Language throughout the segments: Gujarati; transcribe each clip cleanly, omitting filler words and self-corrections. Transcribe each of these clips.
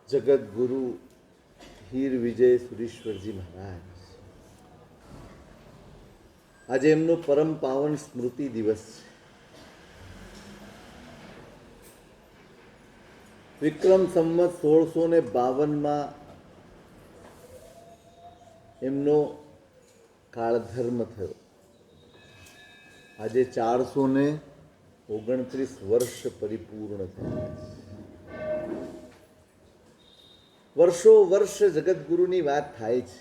જગત ગુરુ હીર વિજય સુરેશ્વરજી મહારાજ. આજે એમનો પરમ પાવન સ્મૃતિ દિવસ છે. વિક્રમ સંવત 1652 એમનો કાળધર્મ થયો. આજે 429 વર્ષ પરિપૂર્ણ થયા. વર્ષો વર્ષ જગતગુરુની વાત થાય છે.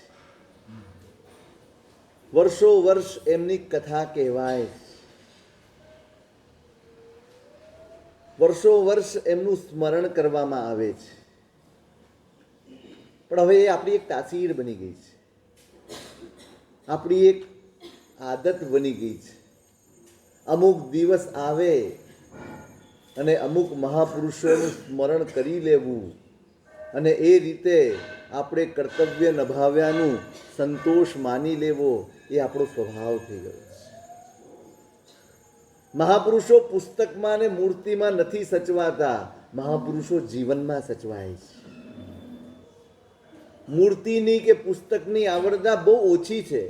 વર્ષો વર્ષ એમની કથા કહેવાય છે. વર્ષો વર્ષ એમનું સ્મરણ કરવામાં આવે છે. પણ હવે એ આપણી એક તાસીર બની ગઈ છે, આપણી એક આદત બની ગઈ છે. અમુક દિવસ આવે અને અમુક મહાપુરુષોનું સ્મરણ કરી લેવું અને એ રીતે આપણે કર્તવ્ય નિભાવ્યાનું સંતોષ માની લેવો એ આપણો સ્વભાવ થઈ ગયો છે. મહાપુરુષો પુસ્તકમાં ને મૂર્તિમાં નથી સચવાતા, મહાપુરુષો જીવનમાં સચવાય છે. મૂર્તિની કે પુસ્તકની આવરદા બહુ ઓછી છે.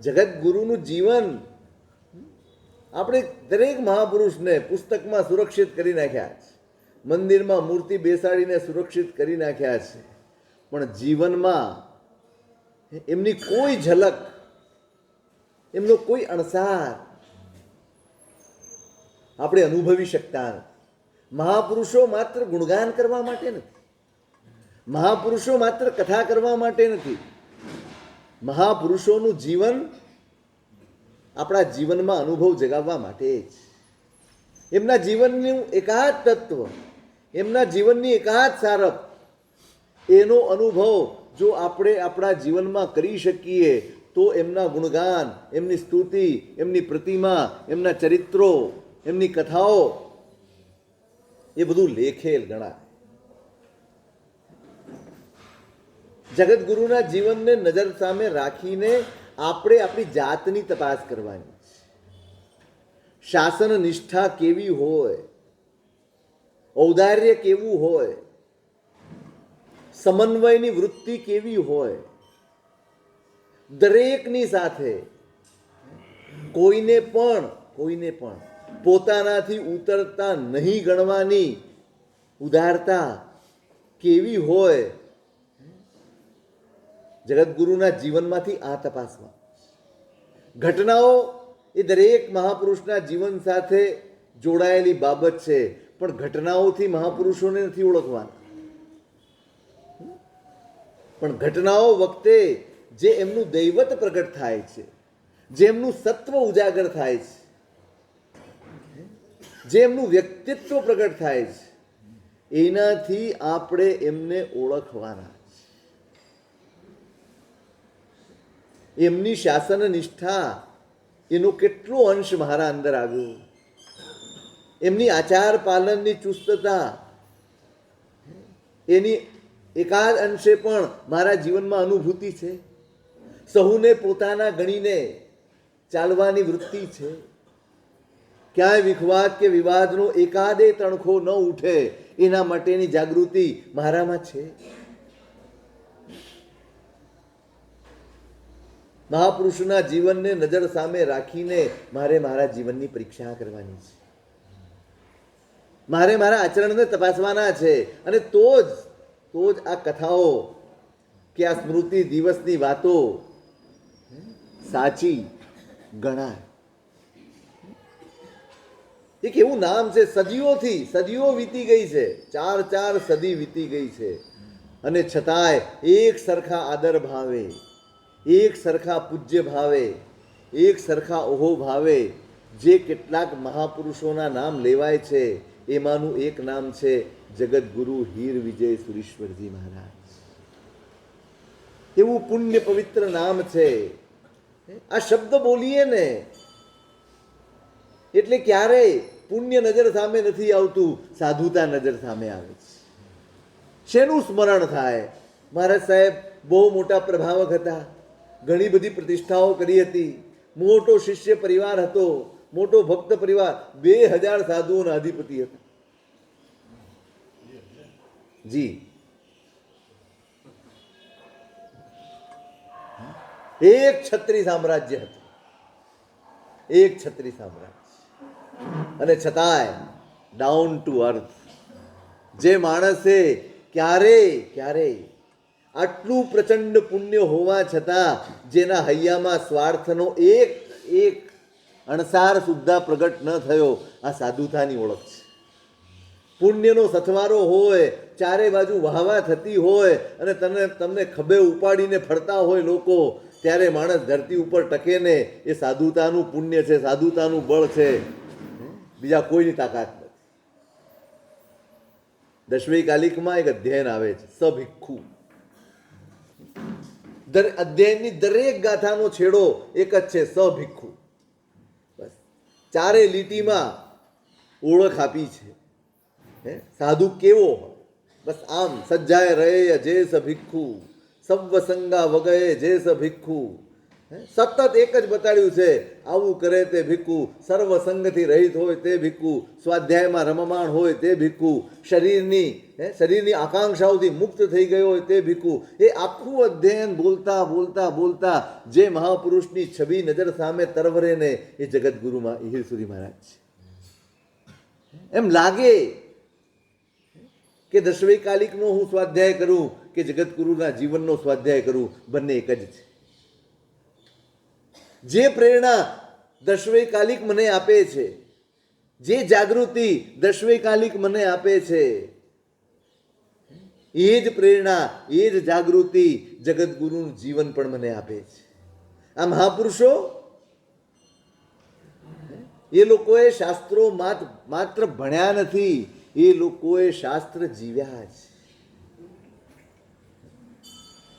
જગત ગુરુનું જીવન આપણે દરેક મહાપુરુષને પુસ્તકમાં સુરક્ષિત કરી નાખ્યા છે, મંદિરમાં મૂર્તિ બેસાડીને સુરક્ષિત કરી નાખ્યા છે, પણ જીવનમાં એમની કોઈ ઝલક, એમનો કોઈ અણસાર આપણે અનુભવી શકતા નથી. મહાપુરુષો માત્ર ગુણગાન કરવા માટે નથી, મહાપુરુષો માત્ર કથા કરવા માટે નથી. મહાપુરુષોનું જીવન આપણા જીવનમાં અનુભવ જગાવવા માટે જ. એમના જીવનનું એકાદ તત્વ, એમના જીવનની એકાદ સારપ, એનો અનુભવ જો આપણે આપણા જીવનમાં કરી શકીએ તો એમના ગુણગાન, એમની સ્તુતિ, એમની પ્રતિમા, એમના ચરિત્રો, એમની કથાઓ એ બધું લેખેલ ગણાય. જગતગુરુના જીવનને નજર સામે રાખીને આપણે આપણી જાતની તપાસ કરવાની છે. શાસન નિષ્ઠા કેવી હોય, ઔદાર્ય કેવું હોય, સમન્વયની વૃત્તિ કેવી હોય, દરેકની સાથે કોઈને પણ પોતાનાથી ઉતરતા નહીં ગણવાની ઉદારતા કેવી હોય, જગતગુરુના જીવનમાંથી આ તપાસમાં. ઘટનાઓ એ દરેક મહાપુરુષના જીવન સાથે જોડાયેલી બાબત છે, પણ ઘટનાઓથી મહાપુરુષોને નથી ઓળખવાના. પણ ઘટનાઓ વખતે જે એમનું દૈવત પ્રગટ થાય છે, જે એમનું સત્વ ઉજાગર થાય છે, જે એમનું વ્યક્તિત્વ પ્રગટ થાય છે, એનાથી આપણે એમને ઓળખવાના. એમની શાસન નિષ્ઠા એનો કેટલો અંશ મારા અંદર આવ્યો, એમની આચાર પાલનની ચુસ્તતા એની એકાદ અંશે પણ મારા જીવનમાં અનુભૂતિ છે. સહુને પોતાના ગણીને ચાલવાની વૃત્તિ છે. ક્યાંય વિખવાદ કે વિવાદનો એકાદે તણખો ન ઉઠે એના માટેની જાગૃતિ મારામાં છે. મહાપુરુષના જીવનને નજર સામે રાખીને મારે મારા જીવનની પરીક્ષા કરવાની છે, મારે મારા આચરણને તપાસવાના છે. અને તો જ આ કથાઓ કે આ સ્મૃતિ દિવસની વાતો સાચી ગણાય. એક એવું નામ છે, સદીઓ વીતી ગઈ છે, 4 સદી વીતી ગઈ છે, અને છતાંય એક સરખા આદર ભાવે, એક સરખા પૂજ્ય ભાવે, એક સરખા ઓહો ભાવે જે કેટલાક મહાપુરુષોના નામ લેવાય છે, એમાંનું એક નામ છે જગતગુરુ હીર વિજય સુરેશ્વરજી મહારાજ. એવું પુણ્ય પવિત્ર નામ છે. આ શબ્દ બોલીએ ને એટલે ક્યારેય પુણ્ય નજર સામે નથી આવતું, સાધુતા નજર સામે આવે છે. શેનું સ્મરણ થાય? મહારાજ સાહેબ બહુ મોટા પ્રભાવક હતા, ઘણી બધી પ્રતિષ્ઠાઓ કરી હતી, મોટો શિષ્ય પરિવાર હતો, મોટો ભક્ત પરિવાર, 2000 સાધુઓના અધિપતિ હતા. જી, એક છત્રી સામ્રાજ્ય હતું, એક છત્રી સામ્રાજ્ય, અને છતાંય ડાઉન ટુ અર્થ. જે માણસે ક્યારેય આટલું પ્રચંડ પુણ્ય હોવા છતાં જેના હૈયામાં સ્વાર્થનો એક એક અણસાર સુદ્ધા પ્રગટ ન થયો, આ સાધુતાની ઓળખ છે. પુણ્યનો સથવારો હોય, ચારે બાજુ વાહવા થતી હોય અને તમને ખભે ઉપાડીને ફરતા હોય લોકો, ત્યારે માણસ ધરતી ઉપર ટકે ને, એ સાધુતાનું પુણ્ય છે, સાધુતાનું બળ છે, બીજા કોઈની તાકાત નથી. દશમી કાલિકમાં એક અધ્યયન આવે છે, સભિક્ષુ. અધ્યયનની દરેક ગાથાનો છેડો એક જ છે, સભિક્ષુ. બસ ચારે લીટીમાં ઓળખ આપી છે. સાધુ કેવો હોય? બસ આમ સજ્જાય રહે જે સ ભિક્ષુ, સવ્વ સંગા વગએ જે સ ભિક્ષુ. સતત એક જ બતાડ્યું છે, આવું કરે તે ભિક્ષુ, સર્વ સંગથી રહિત હોય તે ભિક્ષુ, સ્વાધ્યાયમાં રમમાણ હોય તે ભિક્ષુ, શરીરની આકાંક્ષાઓથી મુક્ત થઈ ગયો હોય તે ભિક્ષુ. એ આખું અધ્યયન બોલતા બોલતા બોલતા જે મહાપુરુષની છબી નજર સામે તરવરે ને, એ જગતગુરુમાં હીરસુરી મહારાજ છે. એમ લાગે કે દશમી કાલિકનો હું સ્વાધ્યાય કરું કે જગતગુરુના જીવનનો સ્વાધ્યાય કરું, બંને એક જ છે. જે પ્રેરણા દશમી કાલિક મને આપે છે, જે જાગૃતિ દશમી કાલિક મને આપે છે, એ જ પ્રેરણા, એ જ જાગૃતિ જગતગુરુનું જીવન પણ મને આપે છે. આ મહાપુરુષો, એ લોકોએ શાસ્ત્રો માત્ર ભણ્યા નથી, એ લોકોએ શાસ્ત્ર જીવ્યા છે.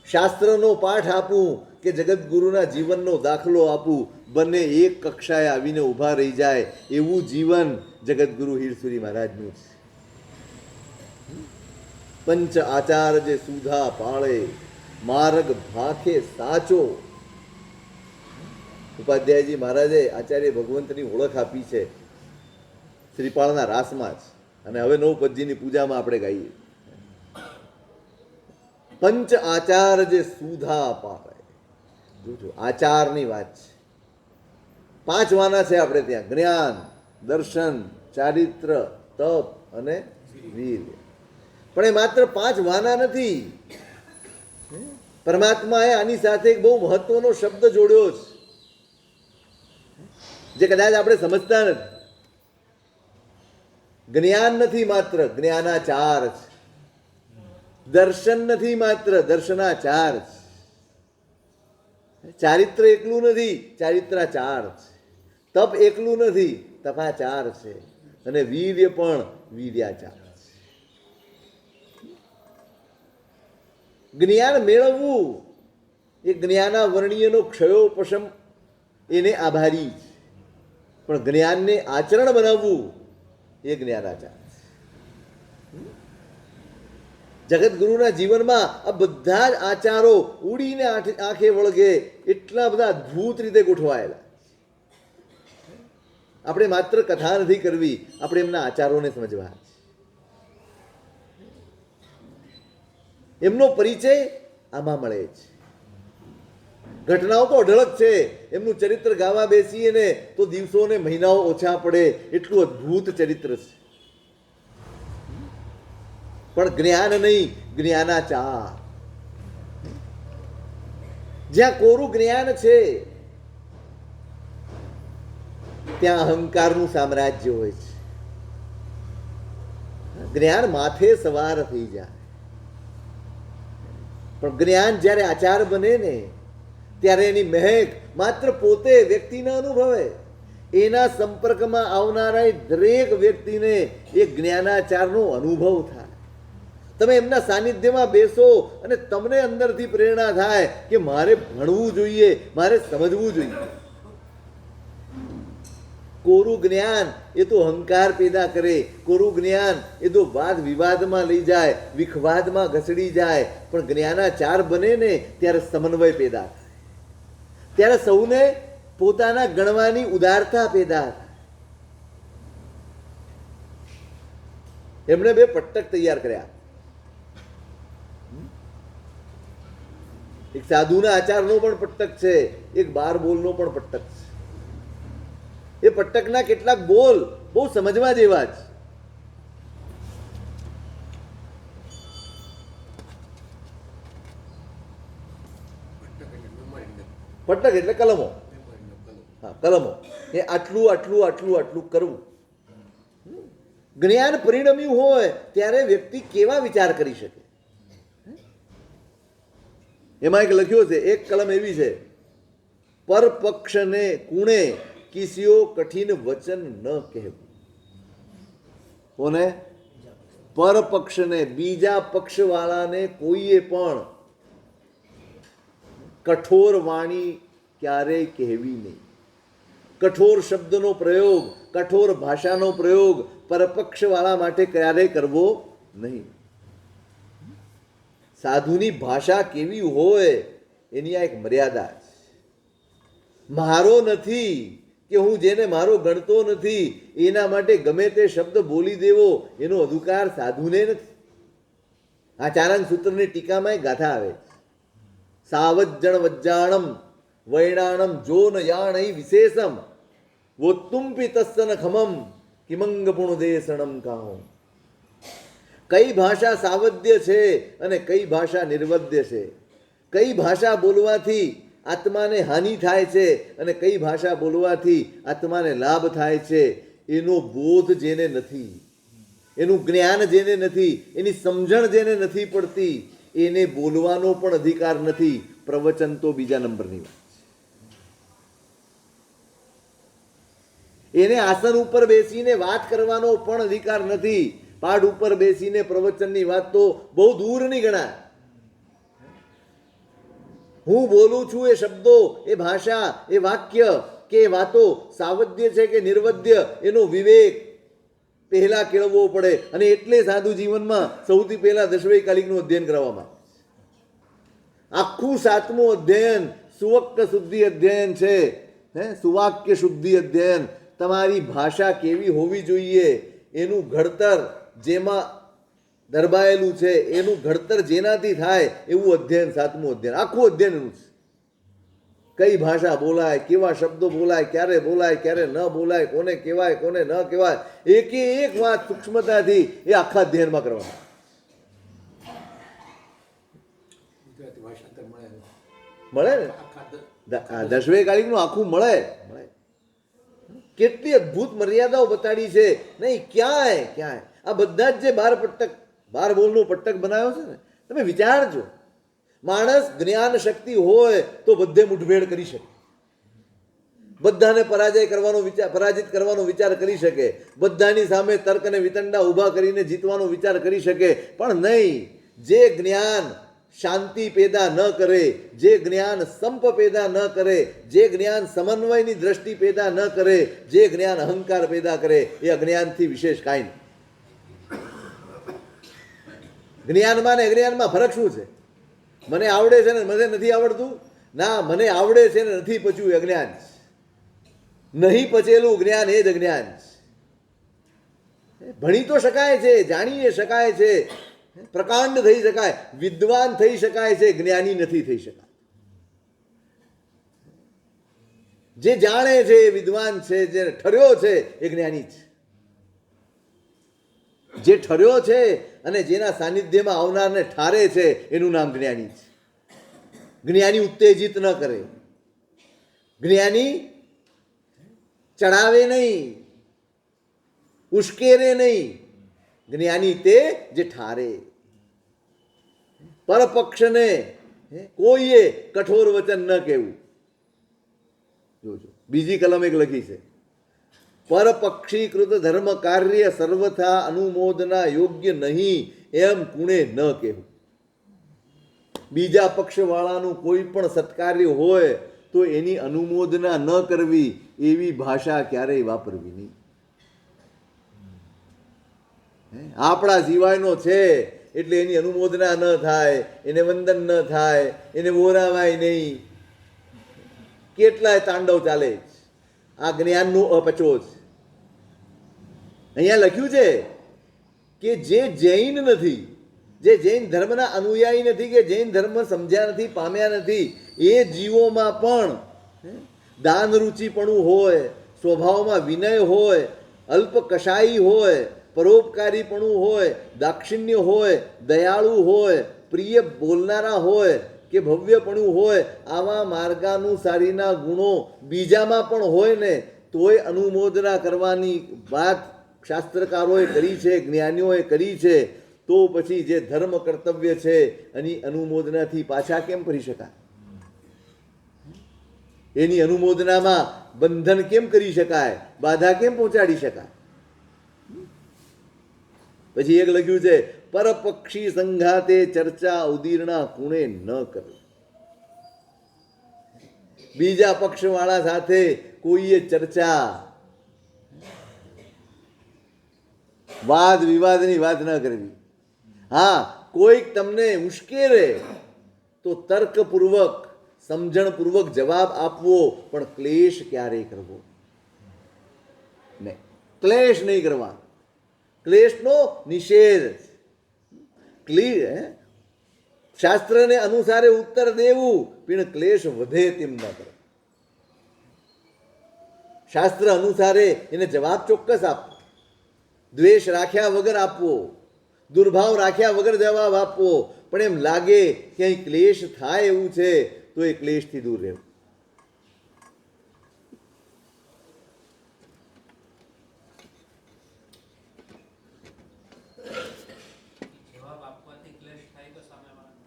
શાસ્ત્રનો પાઠ આપું કે જગતગુરુના જીવનનો દાખલો આપું, બંને એક કક્ષાએ આવીને ઊભા રહી જાય એવું જીવન જગતગુરુ હીરસુરી મહારાજનું છે. પંચ આચાર જે સુધા પાળે, માર્ગ ભાખે સાચો. ઉપાધ્યાયજી મહારાજે આચાર્ય ભગવંતની ઓળખ આપી છે શ્રીપાળના રાસમાં જ, અને હવે નવપદજીની પૂજામાં આપણે ગાઈએ. પંચ આચાર જે સુધા પાળે. જોજો, આચારની વાત છે. 5 વાના છે આપણે ત્યાં: જ્ઞાન, દર્શન, ચારિત્ર, તપ અને વીર્ય. પણ એ માત્ર 5 વાના નથી. પરમાત્માએ આની સાથે એક બહુ મહત્વનો શબ્દ જોડ્યો છે, જે કદાચ આપણે સમજતા નથી. જ્ઞાન નથી માત્ર, જ્ઞાનાચાર છે. દર્શન નથી માત્ર, દર્શનાચાર છે. ચારિત્ર એકલું નથી, ચારિત્રાચાર છે. તપ એકલું નથી, તપાચાર છે. અને વીર્ય પણ વીર્યાચાર છે. જ્ઞાન મેળવવું એ જ્ઞાનાવર્ણ્યનો ક્ષયોપશમ, એને આભારી છે. પણ જ્ઞાનને આચરણ બનાવવું એ જ્ઞાનાચાર છે. જગતગુરુના જીવનમાં આ બધા જ આચારો ઉડીને આંખે વળગે એટલા બધા અદ્ભુત રીતે ગોઠવાયેલા. આપણે માત્ર કથા નથી કરવી, આપણે એમના આચારોને સમજવા છે. એમનો પરિચય આમાં મળે છે. ઘટનાઓ તો અઢળક છે. એમનું ચરિત્ર ગાવા બેસીએ ને તો દિવસો ને મહિનાઓ ઓછા પડે, એટલું અદ્ભુત ચરિત્ર છે. પણ જ્ઞાન નહીં, જ્ઞાનાચાર. જ્યાં કોરું જ્ઞાન છે ત્યાં અહંકારનું સામ્રાજ્ય હોય છે. જ્ઞાન માથે સવાર થઈ જાય, પણ જ્ઞાન જ્યારે આચાર બને ને ત્યારે એની મહેક માત્ર પોતે વ્યક્તિ ન અનુભવે, એના સંપર્કમાં આવનારા દરેક વ્યક્તિને એ જ્ઞાનાચારનો અનુભવ થાય. તમે એમના સાનિધ્યમાં બેસો અને તમને અંદરથી પ્રેરણા થાય કે મારે ભણવું જોઈએ, મારે સમજવું જોઈએ. કોરું જ્ઞાન એ તો અહંકાર પેદા કરે, કોરું જ્ઞાન એ તો વાદ વિવાદમાં લઈ જાય, વિખવાદમાં ઘસડી જાય. પણ જ્ઞાનાચાર બને ને ત્યારે સમન્વય પેદા થાય, ત્યારે સૌને પોતાના ગણવાની ઉદારતા પેદા થાય. એમણે 2 પટ્ટક તૈયાર કર્યા. એક સાધુના આચારનો પણ પટ્ટક છે, એક 12 બોલનો પણ પટ્ટક છે. એ પટ્ટકના કેટલાક બોલ બહુ સમજવા જેવા છે. પટ્ટક એટલે કલમો. હા, કલમો. એ આટલું આટલું આટલું આટલું કરવું. જ્ઞાન પરિણમ્યું હોય ત્યારે વ્યક્તિ કેવા વિચાર કરી શકે? એમાં એક લખ્યું છે, એક કલમ એવી છે, પર પક્ષને કુણે કિસ્યો કઠિન વચન ન કહેવું. કોને? પર પક્ષને, બીજા પક્ષવાળાને કોઈએ પણ કઠોર વાણી ક્યારેય કહેવી નહીં. કઠોર શબ્દનો પ્રયોગ, કઠોર ભાષાનો પ્રયોગ પરપક્ષવાળા માટે ક્યારેય કરવો નહીં. સાધુની ભાષા કેવી હોય એની આ એક મર્યાદા છે. મારો નથી કે હું જેને મારો ગણતો નથી એના માટે ગમે તે શબ્દ બોલી દેવો એનો અધિકાર સાધુને નથી. આ ચારણ સૂત્રની ટીકામાં એક ગાથા આવે, સાવજ્જણ વજ્જાણમ વૈણાણમ જોન યાણૈ વિશેષમ વોત્તુંપી તસ્સન ખમમ કિમંગ પુણદેશણમ કાહો. કઈ ભાષા સાવદ્ય છે અને કઈ ભાષા નિર્વદ્ય છે, કઈ ભાષા બોલવાથી આત્માને હાનિ થાય છે અને કઈ ભાષા બોલવાથી આત્માને લાભ થાય છે, એનો બોધ જેને નથી, એનું જ્ઞાન જેને નથી, એની સમજણ જેને નથી પડતી, એને બોલવાનો પણ અધિકાર નથી. પ્રવચન તો બીજા નંબરની વાત છે. એને આસન ઉપર બેસીને વાત કરવાનો પણ અધિકાર નથી. પાડ ઉપર બેસીને પ્રવચનની વાત તો બહુ દૂરની ગણાય. હું બોલું છું એ શબ્દો, એ ભાષા, એ વાક્ય કે એ વાતો સાવદ્ય છે કે નિર્વદ્ય, એનો વિવેક પહેલા કેળવવો પડે. અને એટલે સાધુ જીવનમાં સૌથી પહેલા દશવૈકાલિકનું અધ્યયન કરવામાં. આખું 7મું અધ્યયન સુવક્ત શુદ્ધિ અધ્યયન છે. સુવાક્ય શુદ્ધિ અધ્યયન. તમારી ભાષા કેવી હોવી જોઈએ એનું ઘડતર જેમાં દરબાયેલું છે, એનું ઘડતર જેનાથી થાય એવું અધ્યયન 7મું અધ્યયન. આખું અધ્યયન એનું છે. કઈ ભાષા બોલાય, કેવા શબ્દો બોલાય, ક્યારે ન બોલાય, કોને કહેવાય, કોને ન કહેવાય, એકે એક વાત સૂક્ષ્મતાથી એ આખા અધ્યયનમાં કરવાના. મળે ને દશવૈકાલિકનું આખું મળે. કેટલી અદ્ભુત મર્યાદાઓ બતાડી છે. નહીં ક્યાંય આ બધા જ જે 12 બોલનો પટ્ટક બનાવ્યો છે ને, તમે વિચારજો. માણસ જ્ઞાન શક્તિ હોય તો બધે મુઠભેડ કરી શકે, બધાને પરાજિત કરવાનો વિચાર કરી શકે, બધાની સામે તર્ક અને વિતંડા ઊભા કરીને જીતવાનો વિચાર કરી શકે. પણ નહીં, જે જ્ઞાન શાંતિ પેદા ન કરે, જે જ્ઞાન સંપ પેદા ન કરે, જે જ્ઞાન સમન્વયની દ્રષ્ટિ પેદા ન કરે, જે જ્ઞાન અહંકાર પેદા કરે, એ અજ્ઞાનથી વિશેષ કાંઈ નહીં. જ્ઞાનમાં ને અજ્ઞાનમાં ફરક શું છે? મને આવડે છે ને મને નથી આવડતું? ના, મને આવડે છે ને નથી પચ્યું એ અજ્ઞાન છે. નહીં પચેલું જ્ઞાન એ જ અજ્ઞાન છે. ભણી તો શકાય છે, જાણી શકાય છે, પ્રકાંડ થઈ શકાય, વિદ્વાન થઈ શકાય છે, જ્ઞાની નથી થઈ શકાય. જે જાણે છે એ વિદ્વાન છે, જે ઠર્યો છે એ જ્ઞાની છે. જે ઠર્યો છે અને જેના સાનિધ્યમાં આવનારને ઠારે છે એનું નામ જ્ઞાની છે. જ્ઞાની ઉત્તેજિત ન કરે, જ્ઞાની ચડાવે નહીં, ઉશ્કેરે નહીં. જ્ઞાની તે જે ઠારે. પરપક્ષને કોઈએ કઠોર વચન ન કહેવું. જોજો બીજી કલમ એક લખી છે, પરપક્ષીકૃત ધર્મ કાર્ય સર્વથા અનુમોદના યોગ્ય નહીં એમ કુણે ન કહેવું. બીજા પક્ષવાળાનું કોઈ પણ સત્કાર્ય હોય તો એની અનુમોદના ન કરવી, એવી ભાષા ક્યારેય વાપરવી નહીં. આપણા સિવાયનો છે એટલે એની અનુમોદના ન થાય, એને વંદન ન થાય, એને ઓરાવાય નહીં. કેટલાય તાંડવ ચાલે છે. આ જ્ઞાનનો અપચો છે. અહીંયા લખ્યું છે કે જે જૈન નથી, જે જૈન ધર્મના અનુયાયી નથી કે જૈન ધર્મ સમજ્યા નથી, પામ્યા નથી, એ જીવોમાં પણ દાન રુચિપણું હોય, સ્વભાવમાં વિનય હોય, અલ્પ કશાયી હોય, પરોપકારીપણું હોય, દાક્ષિણ્ય હોય, દયાળુ હોય, પ્રિય બોલનારા હોય કે ભવ્યપણું હોય, આવા માર્ગાનુસારીના ગુણો બીજામાં પણ હોય ને તોય અનુમોદના કરવાની વાત શાસ્ત્રકારોએ કરી છે, જ્ઞાનીઓએ કરી છે. તો પછી જે ધર્મ કર્તવ્ય છે એની અનુમોદનાથી પાછા કેમ કરી શકાય? એની અનુમોદનામાં બંધન કેમ કરી શકાય? બાધા કેમ પહોંચાડી શકાય? પછી એક લખ્યું છે, પરપક્ષી સંઘાતે ચર્ચા ઉદીર્ણા કુણે ન કરવી. બીજા પક્ષવાળા સાથે કોઈએ ચર્ચા, વાદ વિવાદની વાત ન કરવી. હા, કોઈક તમને ઉશ્કેરે તો તર્કપૂર્વક, સમજણપૂર્વક જવાબ આપવો, પણ ક્લેશ ક્યારેય કરવો નહીં. ક્લેશ નહીં કરવા, ક્લેશનો નિષેધ. શાસ્ત્રને અનુસારે ઉત્તર દેવું, પણ ક્લેશ વધે તેમ ન કરે. શાસ્ત્ર અનુસારે એને જવાબ ચોક્કસ આપવો, દ્વેષ રાખ્યા વગર આપવો, દુર્ભાવ રાખ્યા વગર જવાબ આપવો. પણ એમ લાગે કે અહીં ક્લેશ થાય એવું છે તો એ ક્લેશથી દૂર રહેવું.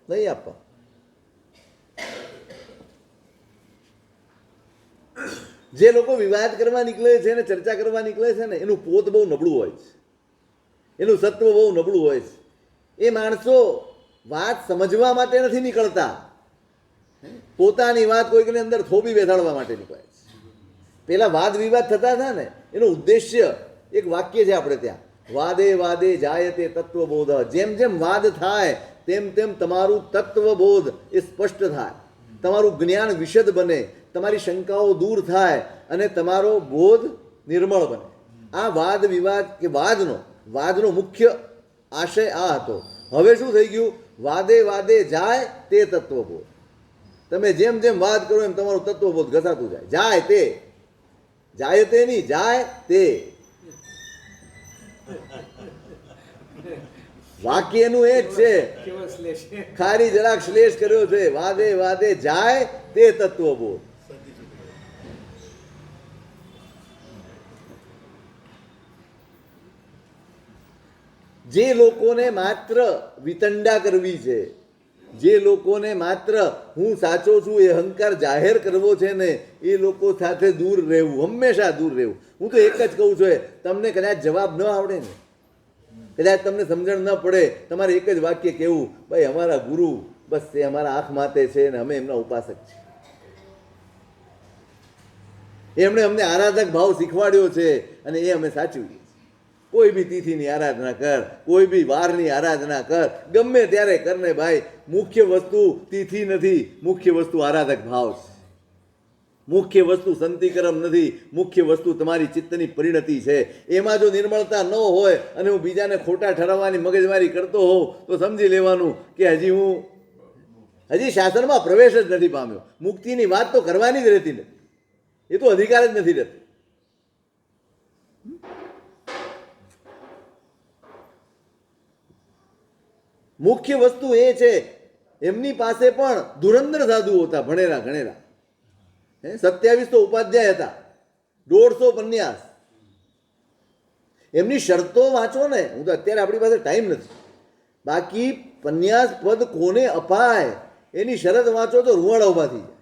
નહીં આપવા. જે લોકો વિવાદ કરવા નીકળે છે ને ચર્ચા કરવા નીકળે છે ને એનું પોત બહુ નબળું હોય છે, એનું સત્વ બહુ નબળું હોય છે. એ માણસો વાત સમજવા માટે નથી નીકળતા, પોતાની વાત કોઈકની અંદર થોભી બેસાડવા માટે નીકળે છે. પેલા વાદ વિવાદ થતા હતા ને એનો ઉદ્દેશ્ય એક વાક્ય છે આપણે ત્યાં, વાદે વાદે જાય તે તત્વબોધ. જેમ જેમ વાદ થાય તેમ તેમ તમારું તત્વબોધ એ સ્પષ્ટ થાય, તમારું જ્ઞાન વિશદ બને, તમારી શંકાઓ દૂર થાય અને તમારો બોધ નિર્મળ બને. આ વાદ વિવાદ કે વાદનો મુખ્ય આશય આ હતો. હવે શું થઈ ગયું? વાદે વાદે જાય તે તત્વબોધ. તમે જેમ જેમ વાદ કરો એમ તમારું તત્વબોધ ઘસાતું જાય. જાય તે, જાય તે નહીં, જાય તે. વાક્ય એનું એ જ છે, ખાલી જરાક શ્લેષ કર્યો છે. વાદે વાદે જાય તે તત્વબોધ. જે લોકોને માત્ર વિતંડા કરવી છે, જે લોકોને માત્ર હું સાચો છું એ અહંકાર જાહેર કરવો છે ને એ લોકો સાથે દૂર રહેવું, હંમેશા દૂર રહેવું. હું તો એક જ કહું છું, તમને કદાચ જવાબ ન આવડે ને, કદાચ તમને સમજણ ન પડે, તમારે એક જ વાક્ય કહેવું, ભાઈ અમારા ગુરુ બસ એ અમારા આંખ માતે છે ને અમે એમના ઉપાસક છીએ. એમણે અમને આરાધક ભાવ શીખવાડ્યો છે અને એ અમે સાચવીએ. કોઈ બી તિથિની આરાધના કર, કોઈ બી વારની આરાધના કર, ગમે ત્યારે કરને ભાઈ. મુખ્ય વસ્તુ તિથિ નથી, મુખ્ય વસ્તુ આરાધક ભાવ છે. મુખ્ય વસ્તુ સંતિક્રમ નથી, મુખ્ય વસ્તુ તમારી ચિત્તની પરિણતિ છે. એમાં જો નિર્મળતા ન હોય અને હું બીજાને ખોટા ઠરાવવાની મગજમારી કરતો હોઉં તો સમજી લેવાનું કે હજી શાસનમાં પ્રવેશ જ નથી પામ્યો. મુક્તિની વાત તો કરવાની જ રહેતી નથી, એ તો અધિકાર જ નથી રહેતો. મુખ્ય વસ્તુ એ છે, એમની પાસે પણ ધુરંધર સાધુઓ હતા, ભણેલા ગણેલા. 27 તો ઉપાધ્યાય હતા, 150 પન્યાસ. એમની શરતો વાંચો ને, હું તો અત્યારે આપણી પાસે ટાઈમ નથી, બાકી પન્યાસ પદ કોને અપાય એની શરત વાંચો તો રૂવાડા ઉભા થઈ જાય.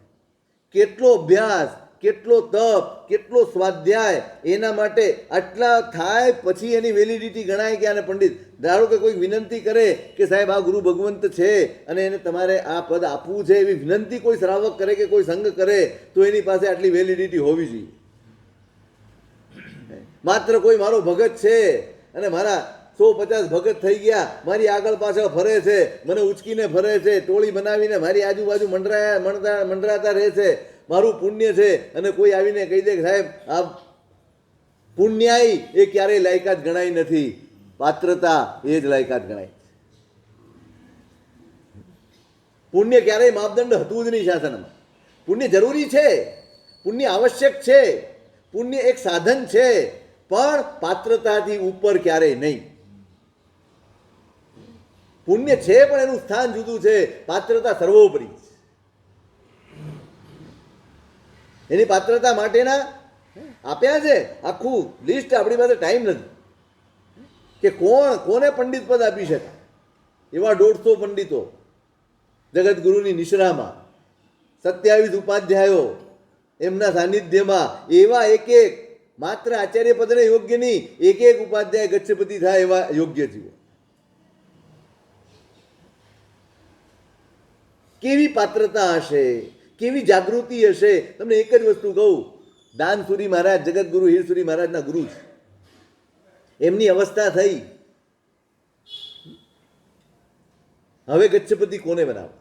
કેટલો અભ્યાસ, કેટલો તપ, કેટલો સ્વાધ્યાય એના માટે. આટલા થાય પછી એની વેલિડિટી ગણાય કે આને પંડિત. ધારો કે કોઈ વિનંતી કરે કે સાહેબ આ ગુરુ ભગવંત છે અને એને તમારે આ પદ આપવું છે, એવી વિનંતી કોઈ શ્રાવક કરે કે કોઈ સંઘ કરે તો એની પાસે આટલી વેલિડિટી હોવી જોઈએ. માત્ર કોઈ મારો ભગત છે અને મારા 150 ભગત થઈ ગયા, મારી આગળ પાછળ ફરે છે, મને ઉચકીને ફરે છે, ટોળી બનાવીને મારી આજુબાજુ મંડરાતા રહે છે, મારું પુણ્ય છે, અને કોઈ આવીને કહી દે કે સાહેબ આ પુણ્યાય એ ક્યારેય લાયકાત ગણાય નથી, પાત્રતા એ જ લાયકાત ગણાય. પુણ્ય ક્યારેય માપદંડ હતું જ નહીં શાસનમાં. પુણ્ય જરૂરી છે, પુણ્ય આવશ્યક છે, પુણ્ય એક સાધન છે, પણ પાત્રતાથી ઉપર ક્યારેય નહીં. પુણ્ય છે પણ એનું સ્થાન જુદું છે, પાત્રતા સર્વોપરી છે. એની પાત્રતા માટેના આપ્યા છે આખું લિસ્ટ. આપણી પાસે ટાઈમ નથી કે કોને પંડિત પદ આપી શકે. એવા 150 પંડિતો જગતગુરુની નિશ્રામાં, 27 ઉપાધ્યાયો એમના સાનિધ્યમાં, એવા એક એક માત્ર આચાર્ય પદને યોગ્ય નહીં, એક એક ઉપાધ્યાય ગચ્છપતિ થાય એવા યોગ્ય જીવો. કેવી પાત્રતા હશે, કેવી જાગૃતિ હશે. તમને એક જ વસ્તુ કહું, દાનસુરી મહારાજ જગતગુરુ હીરસુરી મહારાજના ગુરુ છે. એમની અવસ્થા થઈ, હવે ગચ્છપતિ કોને બનાવે?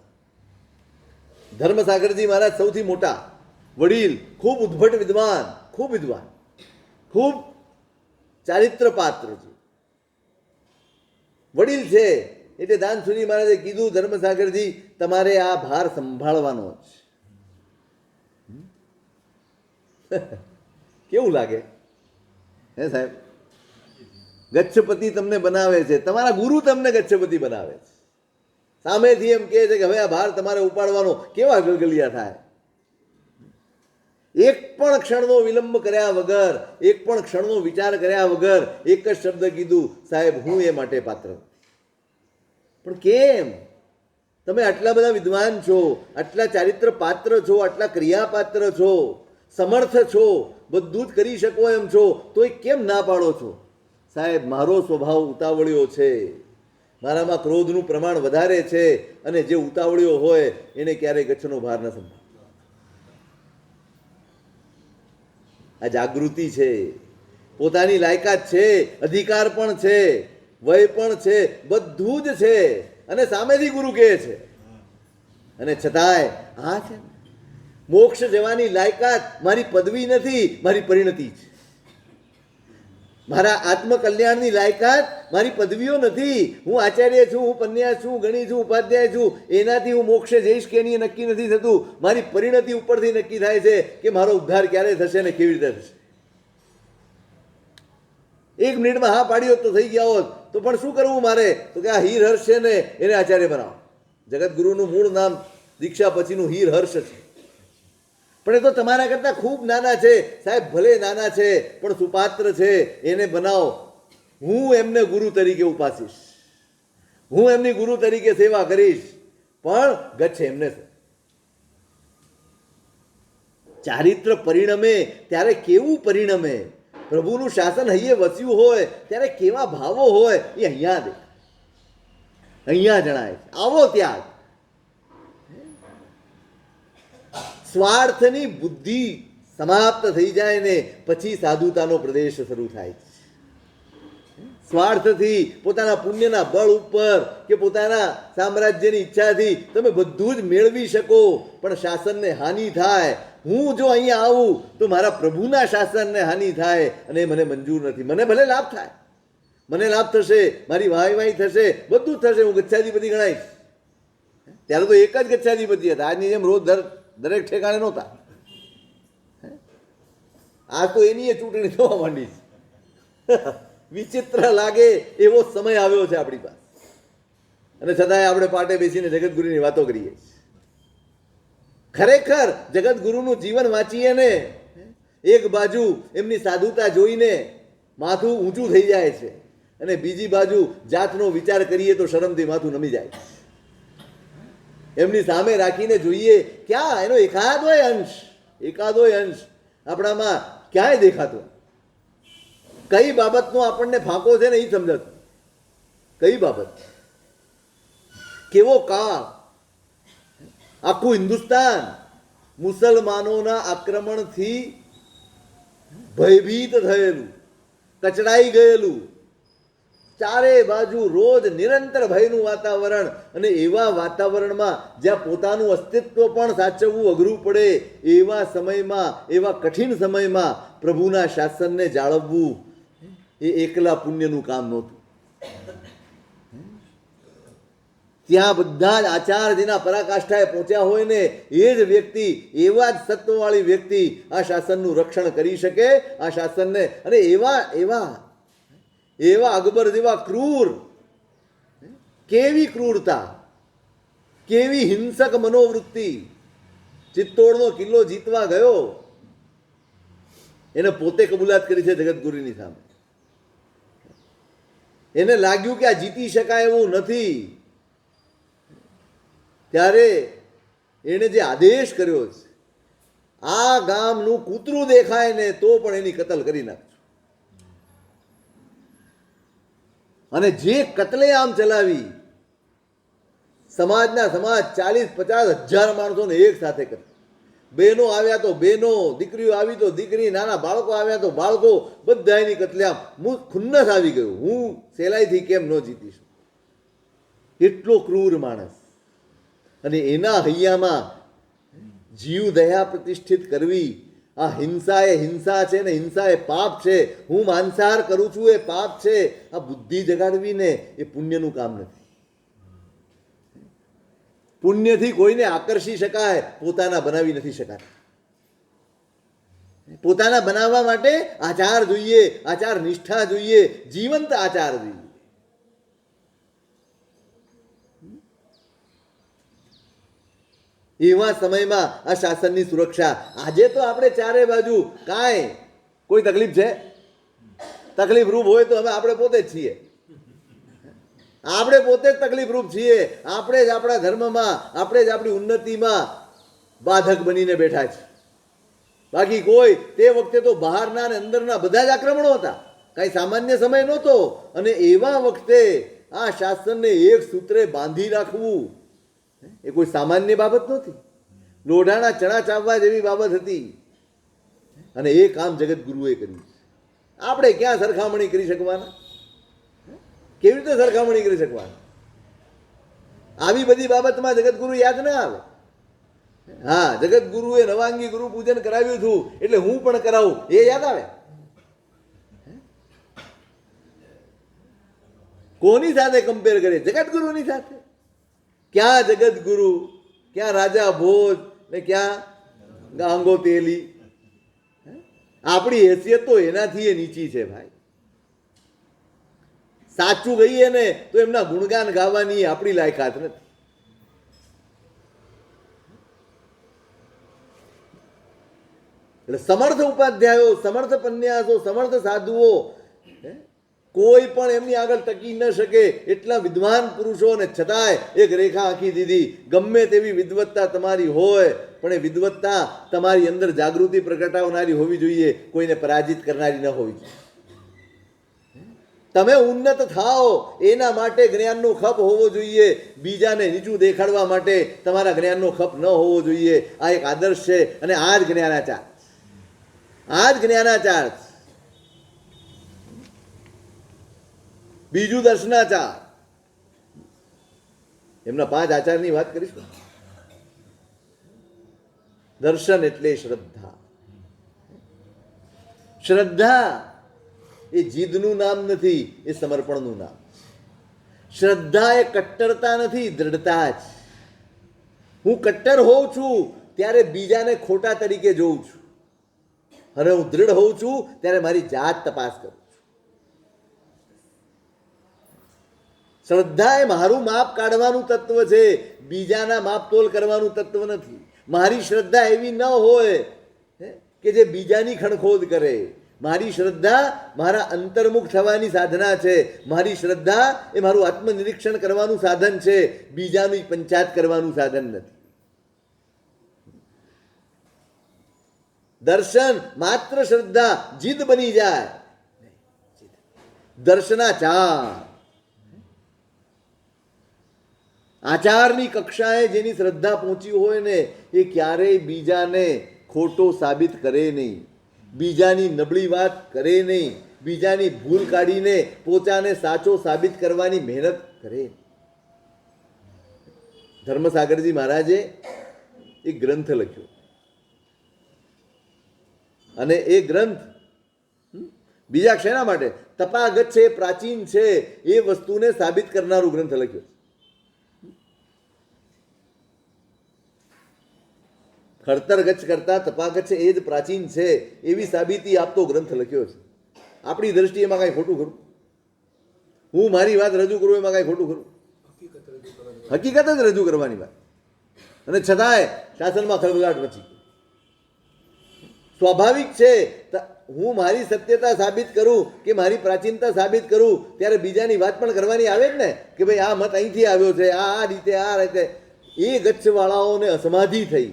ધર્મસાગરજી મહારાજ સૌથી મોટા વડીલ, ખૂબ ઉદ્ભટ વિદ્વાન, ખૂબ વિદ્વાન, ખૂબ ચારિત્ર પાત્ર છે, વડીલ છે. એટલે દાનસુરી મહારાજે કીધું, ધર્મસાગરજી તમારે આ ભાર સંભાળવાનો છે. કેવું લાગે હે સાહેબ? ગચ્છપતિ તમને બનાવે છે, તમારા ગુરુ તમને ગચ્છપતિ બનાવે છે. સામેથી એમ કહે છે કે હવે આ ભાર તમારે ઉપાડવાનો. કેવા ગલગલિયા થાય! એક પણ ક્ષણનો વિલંબ કર્યા વગર, એક પણ ક્ષણનો વિચાર કર્યા વગર એક જ શબ્દ કીધું, સાહેબ હું એ માટે પાત્ર. પણ કેમ? તમે આટલા બધા વિદ્વાન છો, આટલા ચારિત્ર પાત્ર છો, આટલા ક્રિયાપાત્ર છો, સમર્થ છો, બધું જ કરી શકો એમ છો, તોય કેમ ના પાડો છો? સાહેબ મારો સ્વભાવ ઉતાવળ્યો છે, મારામાં ક્રોધનું પ્રમાણ વધારે છે, અને જે ઉતાવળ્યો હોય એને ક્યારેય ગચ્છનો ભાર ન સંભાળે. આ જાગૃતિ છે, પોતાની લાયકાત છે, અધિકાર પણ છે, વય પણ છે, બધું જ છે, અને સામેથી ગુરુ કહે છે. અને છતાંય આ છે મોક્ષ જવાની લાયકાત મારી પદવી નથી, મારી પરિણતિ છે. મારા આત્મકલ્યાણની લાયકાત મારી પદવીઓ નથી. હું આચાર્ય છું, હું પન્યા છું, ગણી છું, ઉપાધ્યાય છું, એનાથી હું મોક્ષે જઈશ કે નહીં નક્કી નથી થતું. મારી પરિણતિ ઉપરથી નક્કી થાય છે કે મારો ઉદ્ધાર ક્યારે થશે ને કેવી રીતે થશે. 1 મિનિટમાં હા પાડી હોત તો થઈ ગયા હોત, તો પણ શું કરવું મારે? તો કે આ હીર હર્ષ છે ને એને આચાર્ય બનાવો. જગતગુરુનું મૂળ નામ દીક્ષા પછીનું હીર હર્ષ છે, પણ એ તો તમારા કરતાં ખૂબ નાના છે. સાહેબ ભલે નાના છે પણ સુપાત્ર છે, એને બનાવો. હું એમને ગુરુ તરીકે ઉપાસીશ, હું એમની ગુરુ તરીકે સેવા કરીશ, પણ ગચ્છ એમને છે. ચારિત્ર પરિણમે ત્યારે કેવું પરિણમે? પ્રભુનું શાસન હૈયે વસ્યું હોય ત્યારે કેવા ભાવો હોય એ અહીંયા દે, અહીંયા જણાય. આવો ત્યાગ, સ્વાર્થની બુદ્ધિ સમાપ્ત થઈ જાય ને પછી સાધુતાનો પ્રદેશ શરૂ થાય છે. સ્વાર્થથી, પોતાના પુણ્યના બળ ઉપર કે પોતાના સામ્રાજ્યની ઈચ્છાથી તમે બધું જ મેળવી શકો, પણ શાસનને હાનિ થાય. હું જો અહીંયા આવું તો મારા પ્રભુના શાસનને હાનિ થાય, અને મને મંજૂર નથી. મને ભલે લાભ થાય, મને લાભ થશે, મારી વાહી થશે, બધું થશે, હું ગચ્છાધિપતિ ગણાઈશ. ત્યારે તો એક જ ગચ્છાધિપતિ હતા, આજની જેમ રોજ દરેક ઠેકાણે નહોતા. આ તો એની એ ચૂંટણી થવા માંડી છે. વિચિત્ર લાગે એવો સમય આવ્યો છે આપણી પાસે, અને છતાંય આપણે પાટે બેસીને જગતગુરુની વાતો કરીએ. ખરેખર જગતગુરુનું જીવન વાંચીએ ને, એક બાજુ એમની સાધુતા જોઈને માથું ઊંચું થઈ જાય છે, અને બીજી બાજુ જાતનો વિચાર કરીએ તો શરમથી માથું નમી જાય. એમની સામે રાખીને જોઈએ, ક્યાં એનો એકાદોય અંશ આપણામાં ક્યાંય દેખાતો? કઈ બાબતનો આપણને ફાંકો છે ને એ સમજાતું? કઈ બાબત? કેવો કાળ! આખું હિન્દુસ્તાન મુસલમાનોના આક્રમણથી ભયભીત થયેલું, કચડાઈ ગયેલું, ચારે બાજુ રોજ નિરંતર ભયનું વાતાવરણ, અને એવા વાતાવરણમાં જ્યાં પોતાનું અસ્તિત્વ પણ સાચવવું અઘરું પડે એવા સમયમાં, એવા કઠિન સમયમાં પ્રભુના શાસનને જાળવવું એ એકલા પુણ્યનું કામ નહોતું. ત્યાં બધા જ આચાર જેના પરાકાષ્ઠાએ પહોંચ્યા હોય ને એ જ વ્યક્તિ, એવા જ સત્વવાળી વ્યક્તિ આ શાસનનું રક્ષણ કરી શકે, આ શાસનને. અને એવા એવા એવા અકબર જેવા ક્રૂર, કેવી ક્રૂરતા, કેવી હિંસક મનોવૃત્તિ. ચિત્તોડનો કિલ્લો જીતવા ગયો, એને પોતે કબૂલાત કરી છે જગતગુરુની સામે. એને લાગ્યું કે આ જીતી શકાય એવું નથી, ત્યારે એણે જે આદેશ કર્યો છે, આ ગામનું કૂતરું દેખાય ને તો પણ એની કતલ કરી નાખજો. અને જે કતલેઆમ ચલાવી, સમાજના સમાજ 40-50 હજાર માણસોને એક સાથે કરી. બહેનો આવ્યા તો બહેનો, દીકરીઓ આવી તો દીકરી, નાના બાળકો આવ્યા તો બાળકો, બધાની કતલેઆમ. હું ખુન્નસ આવી ગયું, હું સહેલાઈથી કેમ ન જીતીશું. એટલો ક્રૂર માણસ. અને એના હૈયામાં જીવ દયા પ્રતિષ્ઠિત કરવી, આ હિંસા એ હિંસા છે ને હિંસા એ પાપ છે, હું માંસાહાર કરું છું એ પાપ છે, આ બુદ્ધિ જગાડવી ને એ પુણ્યનું કામ નથી. પુણ્યથી કોઈને આકર્ષી શકાય, પોતાના બનાવી નથી શકાતા. પોતાના બનાવવા માટે આચાર જોઈએ, આચાર નિષ્ઠા જોઈએ, જીવંત આચાર જોઈએ. એવા સમયમાં આ શાસનની સુરક્ષા. આજે તો આપણે ચારે બાજુ કાંઈ કોઈ તકલીફ છે? તકલીફરૂપ હોય તો હવે આપણે પોતે જ છીએ. આપણે પોતે જ તકલીફરૂપ છીએ. આપણે જ આપણા ધર્મમાં, આપણે જ આપણી ઉન્નતિમાં બાધક બનીને બેઠા છીએ. બાકી કોઈ, તે વખતે તો બહારના અને અંદરના બધા જ આક્રમણો હતા, કાંઈ સામાન્ય સમય નહોતો. અને એવા વખતે આ શાસનને એક સૂત્રે બાંધી રાખવું એ કોઈ સામાન્ય બાબત નહોતી. લોઢાના ચણા ચાવવા જેવી બાબત હતી. અને એ કામ જગતગુરુએ કર્યું. આપણે ક્યાં સરખામણી કરી શકવાના? કેવી રીતે સરખામણી કરી શકવાના? આવી બધી બાબતમાં જગતગુરુ યાદ ના આવે. હા, જગતગુરુએ નવાંગી ગુરુ પૂજન કરાવ્યું હતું એટલે હું પણ કરાવું, એ યાદ આવે? કોની સાથે કમ્પેર કરે? જગતગુરુની સાથે. ક્યાં જગતગુરુ, ક્યાં રાજા ભોજ ને ક્યાં ગાંગો તેલી. આપણી હેસિયત તો એનાથી એ નીચી છે ભાઈ. સાચું કહીએ ને તો એમના ગુણગાન ગાવાની આપણી લાયકાત નથી. એટલે સમર્થ ઉપાધ્યાયો, સમર્થ પન્યાસો, સમર્થ સાધુઓ કોઈ પણ એમની આગળ ટકી ન શકે એટલા વિદ્વાન પુરુષોને છતાંય એક રેખા આંકી દીધી. ગમે તેવી વિદ્વત્તા તમારી હોય, પણ એ વિદ્વત્તા તમારી અંદર જાગૃતિ પ્રગટાવનારી હોવી જોઈએ, કોઈને પરાજિત કરનારી ન હોવી જોઈએ. તમે ઉન્નત થાઓ એના માટે જ્ઞાનનો ખપ હોવો જોઈએ. બીજાને નીચું દેખાડવા માટે તમારા જ્ઞાનનો ખપ ન હોવો જોઈએ. આ એક આદર્શ છે. અને આ જ જ્ઞાનાચાર, આ જ જ્ઞાનાચાર. બીજું દર્શનાચાર. એમના 5 આચારની વાત કરીશું. દર્શન એટલે શ્રદ્ધા. શ્રદ્ધા એ જીદનું નામ નથી, એ સમર્પણનું નામ. શ્રદ્ધા એ કટ્ટરતા નથી, દ્રઢતા જ. હું કટ્ટર હોઉં છું ત્યારે બીજાને ખોટા તરીકે જોઉં છું, અને હું દૃઢ હોઉં છું ત્યારે મારી જાત તપાસ કરું. શ્રદ્ધા એ મારું માપ કાઢવાનું તત્વ છે, બીજાના માપતોલ કરવાનું તત્વ નથી. મારી શ્રદ્ધા એવી ન હોય કે જે બીજાની ખણખોદ કરે. મારી શ્રદ્ધા મારા અંતર્મુખ થવાની સાધના છે. મારી શ્રદ્ધા એ મારું આત્મનિરીક્ષણ કરવાનું સાધન છે, બીજાની પંચાયત કરવાનું સાધન નથી. દર્શન માત્ર શ્રદ્ધા જીદ બની જાય. દર્શનાચાર, આચારની કક્ષાએ જેની શ્રદ્ધા પહોંચી હોય ને એ ક્યારેય બીજાને ખોટો સાબિત કરે નહીં, બીજાની નબળી વાત કરે નહીં, બીજાની ભૂલ કાઢીને પોતાને સાચો સાબિત કરવાની મહેનત કરે. ધર્મસાગરજી મહારાજે એક ગ્રંથ લખ્યો, અને એ ગ્રંથ બીજા શેના માટે? તપાગત છે, પ્રાચીન છે, એ વસ્તુને સાબિત કરનારું ગ્રંથ લખ્યો. ખડતર ગચ્છ કરતા તપાગચ્છ એ જ પ્રાચીન છે એવી સાબિતી આપતો ગ્રંથ લખ્યો છે. આપણી દ્રષ્ટિએ એમાં કાંઈ ખોટું ખરું? હું મારી વાત રજૂ કરું એમાં કાંઈ ખોટું ખરું? હકીકત જ રજૂ કરવાની વાત, અને છતાંય શાસનમાં ખળભળાટ મચી. સ્વાભાવિક છે હું મારી સત્યતા સાબિત કરું કે મારી પ્રાચીનતા સાબિત કરું ત્યારે બીજાની વાત પણ કરવાની આવે જ ને, કે ભાઈ આ મત અહીંથી આવ્યો છે, આ રીતે. એ ગચ્છવાળાઓને અસમાધિ થઈ,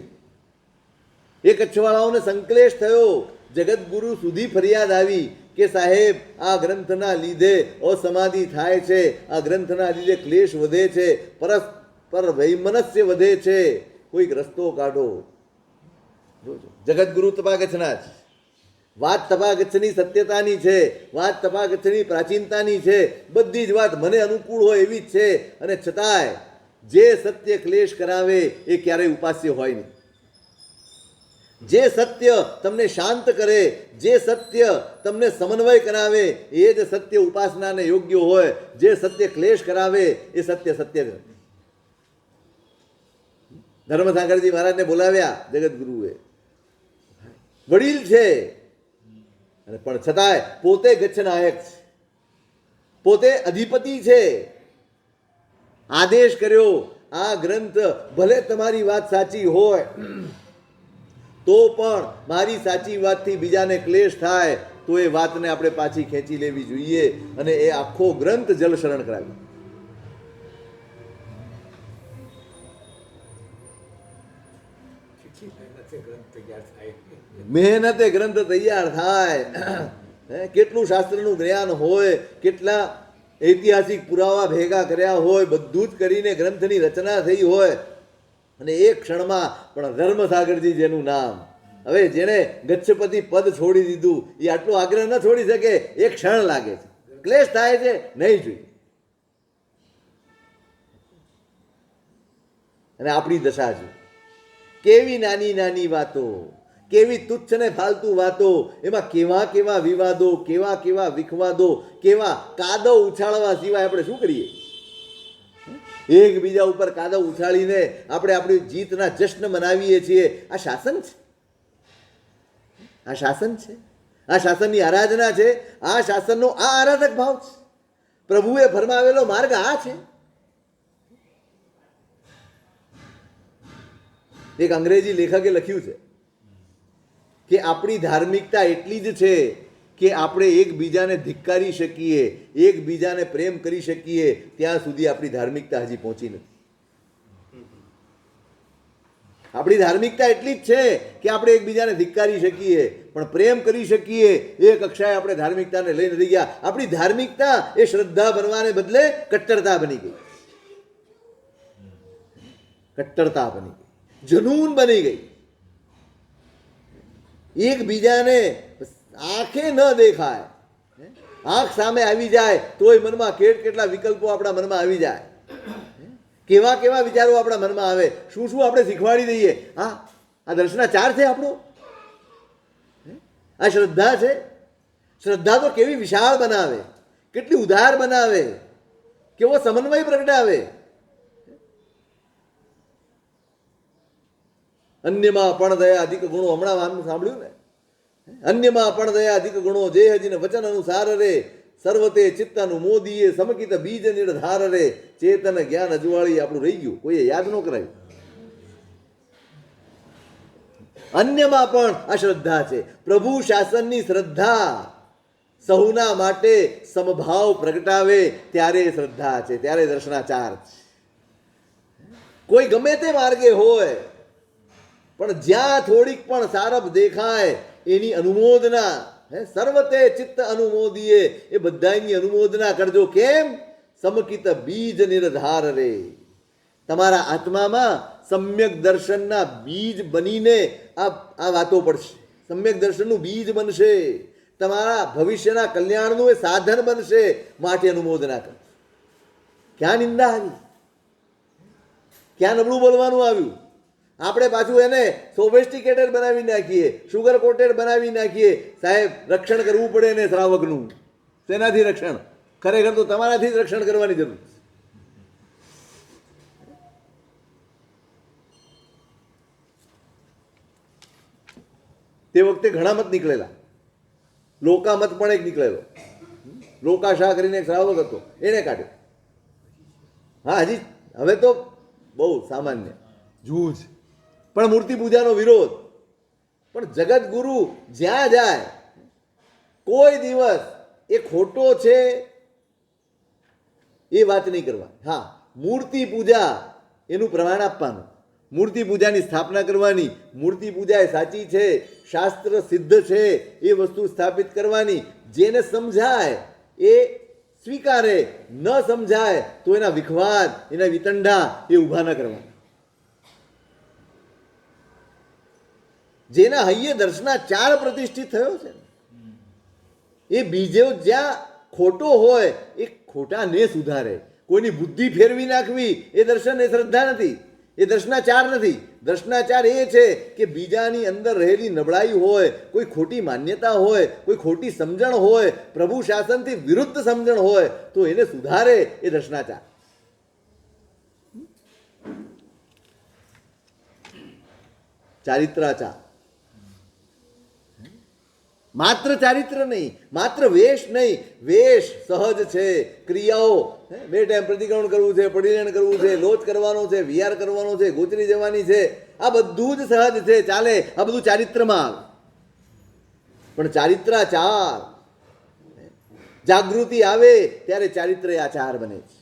એ કચ્છવાળાઓને સંકલેશ થયો, જગતગુરુ સુધી ફરિયાદ આવી કે સાહેબ આ ગ્રંથના લીધે અસમાધિ થાય છે, આ ગ્રંથના લીધે ક્લેશ વધે છે, પરસ્પર વૈમનસ્ય વધે છે, કોઈક રસ્તો કાઢો. જગતગુરુ તપાગચ્છના જ વાત તપાગચ્છની સત્યતાની છે, વાત તપાગચ્છની પ્રાચીનતાની છે, બધી જ વાત મને અનુકૂળ હોય એવી જ છે. અને છતાંય જે સત્ય ક્લેશ કરાવે એ ક્યારેય ઉપાસ્ય હોય નહીં. જે સત્ય તમને શાંત કરે, જે સત્ય તમને સમન્વય કરાવે એ જ સત્ય ઉપાસનાને યોગ્ય હોય. જે સત્ય ક્લેશ કરાવે એ સત્ય સત્ય જ નથી. ધર્મસાગરજી મહારાજને બોલાવ્યા જગતગુરુએ, વડીલ છે અને પણ છતાંય પોતે ગચ્છનાયક છે, પોતે અધિપતિ છે. આદેશ કર્યો આ ગ્રંથ ભલે તમારી વાત સાચી હોય તો પણ મારી સાચી વાતથી બીજાને ક્લેશ થાય તો એ વાતને આપણે પાછી ખેંચી લેવી જોઈએ, અને એ આખો ગ્રંથ જલશરણ કરાવ્યો. મહેનતે ગ્રંથ તૈયાર થાય. કેટલું શાસ્ત્રનું જ્ઞાન હોય, કેટલા ઐતિહાસિક પુરાવા ભેગા કર્યા હોય, બધું જ કરીને ગ્રંથની રચના થઈ હોય, અને એક ક્ષણમાં પણ ધર્મસાગરજી જેનું નામ, હવે જેણે ગચ્છપતિ પદ છોડી દીધું એ આટલો આગ્રહ ન છોડી શકે. એક ક્ષણ લાગે છે, ક્લેશ થાય છે, નહીં જોઈએ. અને આપણી દશા છે, કેવી નાની નાની વાતો, કેવી તુચ્છ ને ફાલતુ વાતો, એમાં કેવા કેવા વિવાદો, કેવા કેવા વિખવાદો, કેવા કાદવ ઉછાળવા સિવાય આપણે શું કરીએ? એકબીજા ઉપર કાદવ ઉછાળીને આપણે આપણી જીતના જશ્ન મનાવીએ છીએ. આ શાસન છે, આ શાસન છે, આ શાસનની આરાધના છે, આ શાસનનો આ આરાધક ભાવ છે. પ્રભુએ ફરમાવેલો માર્ગ આ છે. એક અંગ્રેજી લેખકે લખ્યું છે કે આપણી ધાર્મિકતા એટલી જ છે કે આપણે એકબીજાને ધિક્કારી શકીએ, એકબીજાને પ્રેમ કરી શકીએ, ત્યાં સુધી આપણી ધાર્મિકતા હજી પહોંચી નથી. આપણી ધાર્મિકતા એટલી જ છે કે આપણે એકબીજાને ધિક્કારી શકીએ, પણ પ્રેમ કરી શકીએ એ કક્ષાએ આપણે ધાર્મિકતાને લઈ નથી ગયા. આપણી ધાર્મિકતા એ શ્રદ્ધા બનવાને બદલે કટ્ટરતા બની ગઈ, કટ્ટરતા બની ગઈ, જનૂન બની ગઈ. એકબીજાને આંખે ન દેખાય, આંખ સામે આવી જાય તોય મનમાં કેટલા વિકલ્પો આપણા મનમાં આવી જાય, કેવા કેવા વિચારો આપણા મનમાં આવે, શું શું આપણે શીખવાડી દઈએ. હા, આ દર્શનાચાર છે આપણો, આ શ્રદ્ધા છે. શ્રદ્ધા તો કેવી વિશાળ બનાવે, કેટલી ઉદાર બનાવે, કેવો સમન્વય પ્રગટાવે. અન્યમાં પણ દયા અધિક ગુણો, હમણાં સાંભળ્યું ને, અન્યમાં પણ દયા અધિક ગુણો, જે હજીને વચન અનુસાર રે, સર્વતે ચિત્તનું મોદીએ સમકિત બીજ નિર્ધાર રે. ચેતન જ્ઞાન અજવાળી આપણું રહી ગયું, કોઈએ યાદ ન કરાયું. અન્યમાં પણ આ શ્રદ્ધા છે. પ્રભુ શાસનની શ્રદ્ધા સૌના માટે સમભાવ પ્રગટાવે ત્યારે શ્રદ્ધા છે, ત્યારે દર્શનાચાર છે. કોઈ ગમે તે માર્ગે હોય પણ જ્યાં થોડીક પણ સારપ દેખાય એની અનુમોદના, સર્વતે ચિત્ત અનુમોદીએ, એ બધાની અનુમોદના કરજો. કેમ? સમકિત બીજ નિર્ધાર રે. તમારા આત્મામાં સમ્યક દર્શનના બીજ બનીને આ વાતો પડશે, સમ્યક દર્શનનું બીજ બનશે, તમારા ભવિષ્યના કલ્યાણનું એ સાધન બનશે. માટે અનુમોદના કરજો. ક્યાં નિંદા આવી, ક્યાં નબળું બોલવાનું આવ્યું? આપણે પાછું એને સોફિસ્ટિકેટેડ બનાવી નાખીએ, શુગર કોટેડ બનાવી નાખીએ. સાહેબ, રક્ષણ કરવું પડે ને શ્રાવકનું. શેનાથી રક્ષણ? ખરેખર તો તમારાથી જ રક્ષણ કરવાની જરૂર છે. તે વખતે ઘણા મત નીકળેલા. લોકામત પણ એક નીકળેલો. લોકા શાહ કરીને એક શ્રાવક હતો, એને કાઢ્યો. હા, હજી હવે તો બહુ સામાન્ય જૂજ, પણ મૂર્તિ પૂજાનો વિરોધ. પણ જગતગુરુ જ્યાં જાય કોઈ દિવસ એ ખોટો છે એ વાત નહીં કરવા. હા, મૂર્તિ પૂજા એનું પ્રમાણ આપવાનું, મૂર્તિ પૂજાની સ્થાપના કરવાની, મૂર્તિ પૂજા એ સાચી છે, શાસ્ત્ર સિદ્ધ છે એ વસ્તુ સ્થાપિત કરવાની. જેને સમજાય એ સ્વીકારે, ન સમજાય તો એના વિખવાદ, એના વિતંડા એ ઊભા ન કરવા. જેના હૈયે દર્શનાચાર પ્રતિષ્ઠિત થયો છે એ બીજો જ્યાં ખોટો હોય એ ખોટાને સુધારે. કોઈની બુદ્ધિ ફેરવી નાખવી એ દર્શન, એ શ્રદ્ધા નથી, એ દર્શનાચાર નથી. દર્શનાચાર એ છે કે બીજાની અંદર રહેલી નબળાઈ હોય, કોઈ ખોટી માન્યતા હોય, કોઈ ખોટી સમજણ હોય, પ્રભુ શાસનથી વિરુદ્ધ સમજણ હોય તો એને સુધારે, એ દર્શનાચાર. ચારિત્રાચાર માત્ર ચારિત્ર નહીં, માત્ર વેશ નહીં. વેશ સહજ છે, ક્રિયાઓ 2 ટાઈમ પ્રતિક્રમણ કરવું છે, પરિણયન કરવું છે, લોચ કરવાનો છે, વિહાર કરવાનો છે, ગોચરી જવાની છે, આ બધું જ સહજ છે, ચાલે. આ બધું ચારિત્રમાં આવે. પણ ચારિત્રાચાર જાગૃતિ આવે ત્યારે ચારિત્ર આચાર બને છે.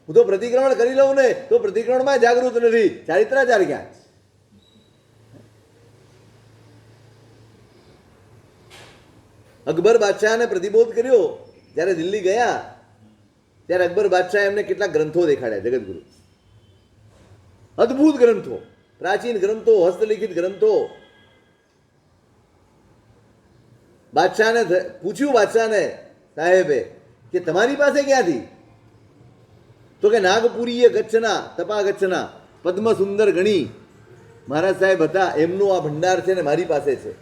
હું તો પ્રતિક્રમણ કરી લઉં ને તો પ્રતિક્રમણમાં જાગૃત નથી, ચારિત્રાચાર ક્યાં? અકબર બાદશાહને પ્રતિબોધ કર્યો. જ્યારે દિલ્હી ગયા ત્યારે અકબર બાદશાહ એમને કેટલાક ગ્રંથો દેખાડ્યા, જગતગુરુ. અદ્ભુત ગ્રંથો, પ્રાચીન ગ્રંથો, હસ્તલિખિત ગ્રંથો. બાદશાહને પૂછ્યું, બાદશાહને સાહેબે કે તમારી પાસે ક્યાંથી? તો કે નાગપુરીએ ગચ્છના, તપા ગચ્છના પદ્મ સુંદર ગણી મહારાજ સાહેબ હતા, એમનું આ ભંડાર છે ને મારી પાસે છે.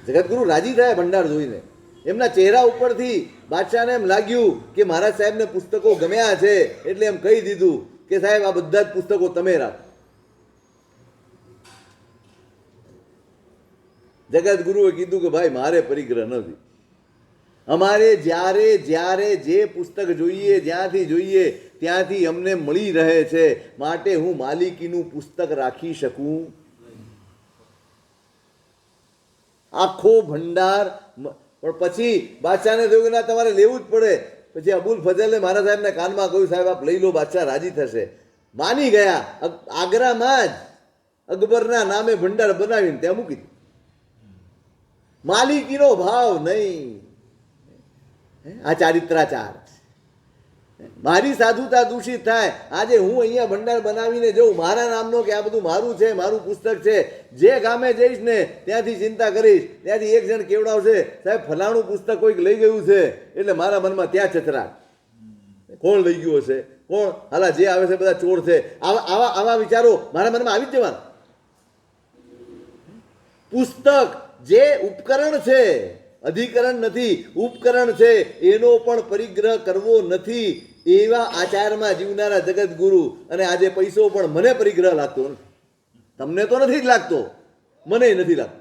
જગતગુરુ રાજી થયા ભંડાર જોઈને. એમના ચહેરા ઉપરથી બાદશાહને એમ લાગ્યું કે મહારાજ સાહેબને પુસ્તકો ગમ્યા છે, એટલે એમ કહી દીધું કે સાહેબ આ બધા જ પુસ્તકો તમે રાખો. જગતગુરુએ કીધું કે ભાઈ મારે પરિગ્રહ નથી, અમારે જ્યારે જ્યારે જે પુસ્તક જોઈએ, જ્યાંથી જોઈએ ત્યાંથી અમને મળી રહે છે, માટે હું માલિકીનું પુસ્તક રાખી શકું. આખો ભંડાર. પણ પછી બાદશાહને થયું કે ના તમારે લેવું જ પડે. પછી અબુલ ફઝલે મારા સાહેબને કાનમાં કહ્યું સાહેબ આપ લઈ લો, બાદશાહ રાજી થશે. માની ગયા. આગ્રામાં જ અકબરના નામે ભંડાર બનાવીને ત્યાં મૂકી દીધું. માલિકીનો ભાવ નહીં. આ ચારિત્રાચાર. મારી સાધુતા દૂષિત થાય. આજે હું અહીંયા ભંડાર બનાવીને જઉં મારા નામનો કે આ બધું મારું છે, મારું પુસ્તક છે, જે ગામે જઈશ ને ત્યાંથી ચિંતા કરીશ, ત્યાંથી એક જણ કેવડાવશે સાહેબ ફલાણું પુસ્તક કોઈક લઈ ગયું છે, એટલે મારા મનમાં ત્યાં ચતરાટ, કોણ લઈ ગયું હશે, કોણ હાલા જે આવે છે બધા ચોર છે. આવા આવા વિચારો મારા મનમાં આવી જ જવાના. પુસ્તક જે ઉપકરણ છે, અધિકરણ નથી, ઉપકરણ છે, એનો પણ પરિગ્રહ કરવો નથી. એવા આચારમાં જીવનારા જગતગુરુ. અને આજે પૈસો પણ મને પરિગ્રહ લાગતો નથી. તમને તો નથી જ લાગતો, મને નથી લાગતો.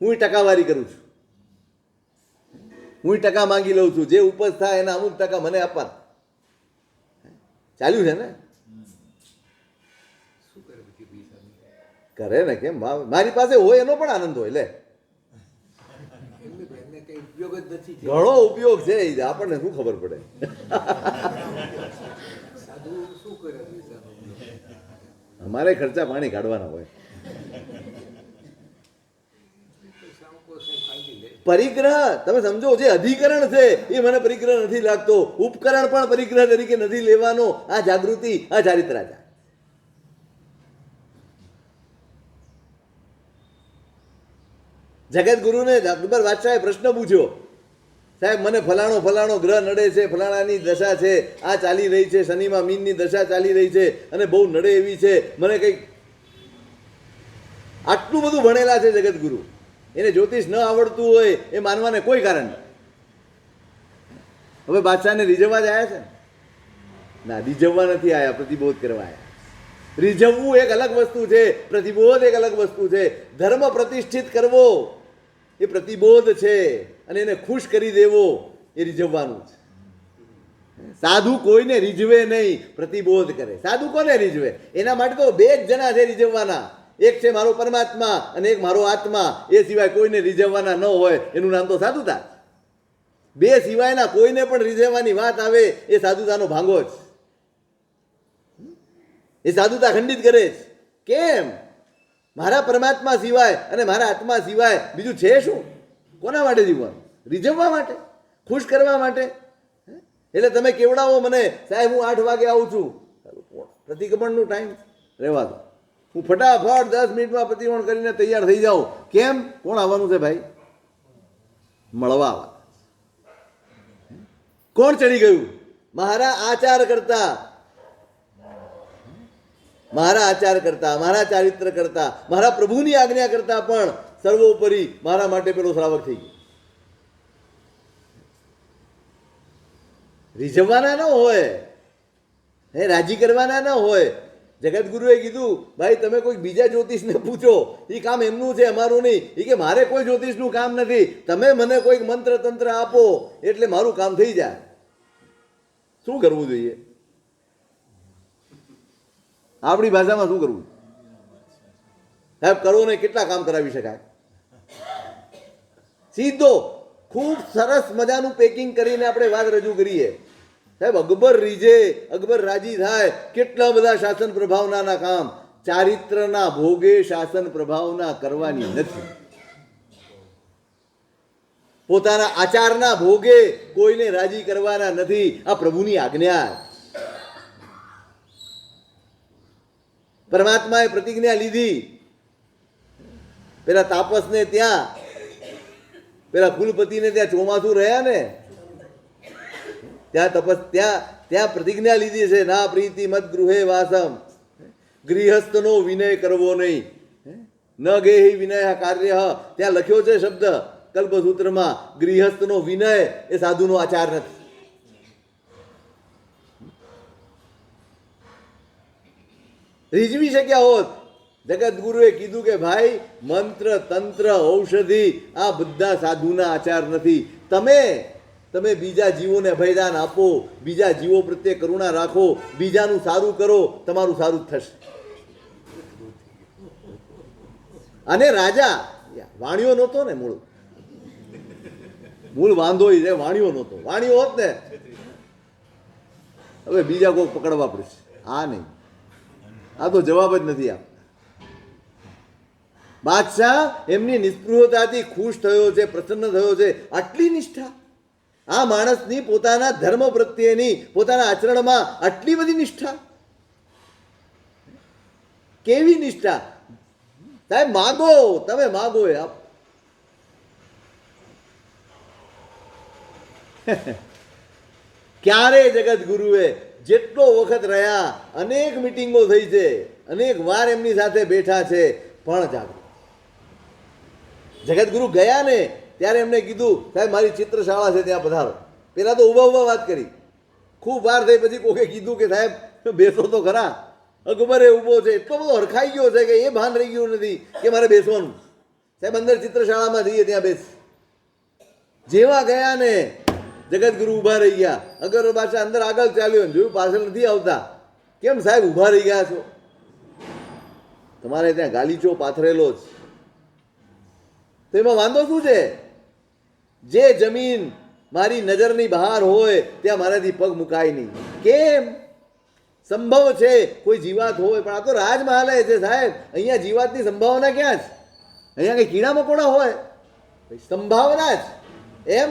હું ટકાવારી કરું છું, હું ટકા માંગી લઉં છું. જે ઉપજ થાય એના અમુક ટકા મને આપવાના. ચાલ્યું છે ને? કરે ને કેમ? મારી પાસે હોય એનો પણ આનંદ હોય. લે ઘણો ઉપયોગ છે, આપણને શું ખબર પડે? અમારે ખર્ચા પાણી કાઢવાના હોય. પરિગ્રહ તમે સમજો, જે અધિકરણ છે એ મને પરિગ્રહ નથી લાગતો, ઉપકરણ પણ પરિગ્રહ તરીકે નથી લેવાનો. આ જાગૃતિ, આ ચારિત્રાચાર. જગતગુરુને અકબર બાદશાહે પ્રશ્ન પૂછ્યો, સાહેબ મને ફલાણો ફલાણો ગ્રહ નડે છે, ફલાણાની દશા છે, આ ચાલી રહી છે, શનિમાં મીનની દશા ચાલી રહી છે અને બહુ નડે એવી છે, મને કંઈક. આટલું બધું ભણેલા છે જગતગુરુ, એને જ્યોતિષ ન આવડતું હોય એ માનવાને કોઈ કારણ નહીં. હવે બાદશાહને રીઝવવા જ આવ્યા છે? ના, રીઝવવા નથી આવ્યા, પ્રતિબોધ કરવા આવ્યા. રીઝવવું એક અલગ વસ્તુ છે, પ્રતિબોધ એક અલગ વસ્તુ છે. ધર્મ પ્રતિષ્ઠિત કરવો એ પ્રતિબોધ છે, અને એને ખુશ કરી દેવો એ રીઝવવાનું છે. સાધુ કોઈને રીઝવે નહીં, પ્રતિબોધ કરે. સાધુ કોને રીઝવે? એના માટે તો બે જ જણા છે રીઝવવાના, એક છે મારો પરમાત્મા અને એક મારો આત્મા. એ સિવાય કોઈને રીઝવવાના ન હોય એનું નામ તો સાધુતા. બે સિવાયના કોઈને પણ રીઝવવાની વાત આવે એ સાધુતાનો ભાંગો જ, એ સાધુતા ખંડિત કરે છે. કેમ? મારા પરમાત્મા સિવાય અને મારા આત્મા સિવાય બીજું છે શું? કોના માટે જીવવાનું? રીઝવવા માટે, ખુશ કરવા માટે. એટલે તમે કેવડાવો મને, સાહેબ હું 8 વાગે આવું છું, પ્રતિક્રમણનો ટાઈમ રહેવા દો, હું ફટાફટ 10 મિનિટમાં પ્રતિક્રમણ કરીને તૈયાર થઈ જાઉં. કેમ? કોણ આવવાનું છે ભાઈ? મળવા આવવા. કોણ ચડી ગયું? મારા આચાર કરતા, મારા આચાર કરતા, મારા ચારિત્ર કરતા, મારા પ્રભુની આજ્ઞા કરતા પણ સર્વોપરી મારા માટે પેલો શ્રાવક થઈ ગયો. રીઝવવાના ન હોય, હે રાજી કરવાના ન હોય. જગતગુરુએ કીધું, ભાઈ તમે કોઈ બીજા જ્યોતિષને પૂછો, એ કામ એમનું છે, અમારું નહીં. એ કે મારે કોઈ જ્યોતિષનું કામ નથી, તમે મને કોઈક મંત્ર તંત્ર આપો એટલે મારું કામ થઈ જાય. શું કરવું જોઈએ? આપણી ભાષામાં શું કરવું? સાહેબ કરો ને કેટલા કામ કરાવી શકાય? સીધો ખૂબ સરસ મજાનું પેકિંગ કરીને આપણે વાત રજૂ કરીએ. સાહેબ અકબર રીઝે, અકબર રાજી થાય, કેટલા બધા શાસન પ્રભાવના કામ ચારિત્રના ભોગે શાસન પ્રભાવના કરવાની નથી. પોતાના આચારના ભોગે કોઈને રાજી કરવાના નથી. આ પ્રભુની આજ્ઞા. પરમાત્માએ પ્રતિજ્ઞા લીધી. પેલા તાપસને ત્યાં, પેલા કુલપતિને ત્યાં ચોમાસું રહ્યા ને, ત્યાં પ્રતિજ્ઞા લીધી છે, ના પ્રીતિ મત ગૃહે વાસમ, ગૃહસ્થનો વિનય કરવો નહીં, ન ગેહી વિનય કાર્ય. ત્યાં લખ્યો છે શબ્દ કલ્પસૂત્રમાં, ગૃહસ્થનો વિનય એ સાધુનો આચાર નથી. રીઝવી શક્યા હોત. જગતગુરુએ કીધું કે ભાઈ મંત્ર તંત્ર ઔષધિ આ બધા સાધુના આચાર નથી. તમે બીજા જીવોને અભયદાન આપો, બીજા જીવો પ્રત્યે કરુણા રાખો, બીજાનું સારું કરો, તમારું સારું જ થશે. અને રાજા વાણિયો નહોતો ને, મૂળ વાંધો છે વાણિયો નહોતો. વાણિયો હોત ને હવે બીજા કોઈ પકડવા પડશે. આ નહીં, આ તો જવાબ જ નથી આપતા. બાદશાહ એમની નિસ્પૃહતાથી ખુશ થયો છે, પ્રસન્ન થયો છે. આટલી નિષ્ઠા આ માણસની, પોતાના ધર્મ પ્રત્યેની, પોતાના આચરણમાં આટલી બધી નિષ્ઠા. કેવી નિષ્ઠા? સાહેબ માગો, તમે માગો એ આપ. ક્યારે જગતગુરુએ જેટલો વખત રહ્યા, અનેક મિટિંગો થઈ છે, અનેક વાર એમની સાથે બેઠા છે, પણ જાગૃત. જગતગુરુ ગયા ને ત્યારે એમને કીધું, સાહેબ મારી ચિત્રશાળા છે ત્યાં પધારો. પેલા તો ઊભા વાત કરી, ખૂબ વાર થઈ પછી કોકે કીધું કે સાહેબ બેસો તો ખરા. અકબરે ઊભો છે, એટલો બધો હરખાઈ ગયો છે કે એ ભાન રહી ગયું નથી કે મારે બેસવાનું. સાહેબ અંદર ચિત્રશાળામાં જઈએ ત્યાં બેસ. જેવા ગયા ને જગતગુરુ ઊભા રહી ગયા. અગર પાછા અંદર આગળ ચાલ્યો, જોયું પાછળ નથી આવતા. કેમ સાહેબ ઊભા રહી ગયા છો? તમારે ત્યાં ગાલીચો પાથરેલો જ, તો એમાં વાંધો શું છે? જે જમીન મારી નજરની બહાર હોય ત્યાં મારાથી પગ મુકાય નહીં. કેમ? સંભવ છે કોઈ જીવાત હોય, પણ આ તો રાજમહાલય છે સાહેબ. અહીંયા જીવાતની સંભાવના ક્યાં છે? અહીંયા કઈ કીડા મકોડા હોય? સંભાવના જ. એમ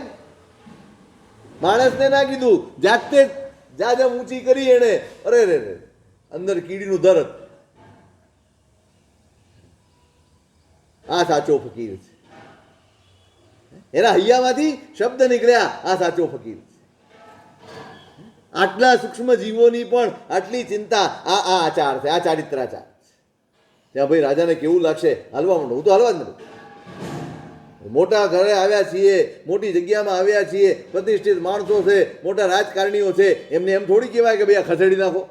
માણસને ના કીધું, જાતે જાજમ ઊંચી કરી એને, અરે રે રે અંદર કીડીનું દરદ. આ સાચો ફકીર છે. એના હૈયામાંથી શબ્દ નીકળ્યા, આ સાચો ફકીર છે. આટલા સૂક્ષ્મ જીવોની પણ આટલી ચિંતા. આ આચાર છે, આ ચારિત્રાચાર છે. ત્યાં ભાઈ રાજાને કેવું લાગશે? હાલવા માંડો. હું તો હાલવા જ નથી. મોટા ઘરે આવ્યા છીએ, મોટી જગ્યામાં આવ્યા છીએ, પ્રતિષ્ઠિત માણસો છે, મોટા રાજકારણીઓ છે, એમને એમ થોડી કહેવાય કે ભાઈ આ ખસેડી નાખો.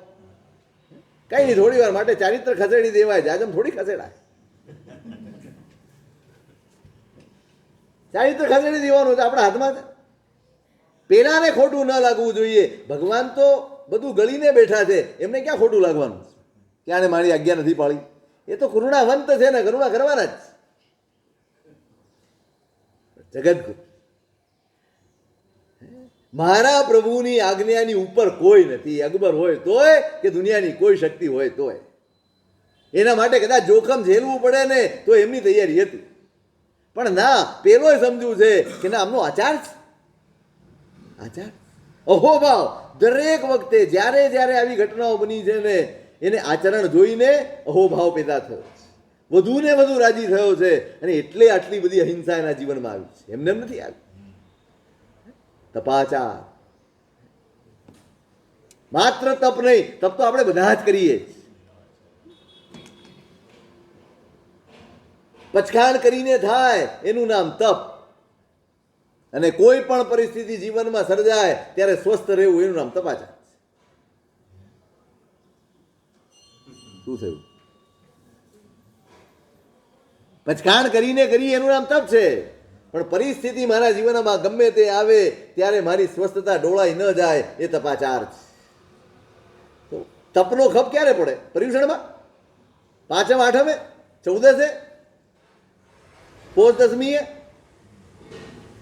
કઈ નહીં, થોડી વાર માટે ચારિત્ર ખસેડી દેવાય, જાજમ થોડી ખસેડાય. ચારિત્ર ખસેડી દેવાનું છે આપણા હાથમાં છે. પેલાને ખોટું ન લાગવું જોઈએ. ભગવાન તો બધું ગળીને બેઠા છે, એમને ક્યાં ખોટું લાગવાનું કે આને મારી આજ્ઞા નથી પાળી? એ તો કરુણાવંત છે ને, કરુણા કરવાના જ. જગતગુરુ મારા પ્રભુની આજ્ઞાની ઉપર કોઈ નથી. અકબર હોય તોય કે દુનિયાની કોઈ શક્તિ હોય તોય એના માટે કદાચ જોખમ ઝેલવું પડે ને તો એમની તૈયારી હતી. પણ ના, પેલો સમજવું છે કે ના, આમનો આચાર છે. આચાર અહોભાવ દરેક વખતે જ્યારે જ્યારે આવી ઘટનાઓ બની છે ને એને આચરણ જોઈને અહોભાવ પેદા થયો છે, વધુ ને વધુ રાજી થયો છે, અને એટલે આટલી બધી અહિંસા એના જીવનમાં આવી છે. એમને એમ નથી આવી. તપાચાર માત્ર તપ નહીં, તપ તો આપણે બધા જ કરીએ. પચખાણ કરીને થાય એનું નામ તપ. અને કોઈ પણ પરિસ્થિતિ જીવનમાં સર્જાય ત્યારે સ્વસ્થ રહેવું એનું નામ તપાચાર. શું થયું? પચખાણ કરીને કરીએ એનું નામ તપ છે. પણ પરિસ્થિતિ મારા જીવનમાં ગમે તે આવે ત્યારે મારી સ્વસ્થતા ડોળાઈ ન જાય એ તપાચાર છે. તો તપનો ખપ ક્યારે પડે? પર્યુષણમાં, પાંચમ આઠમે, 14 પોષ દસમીએ,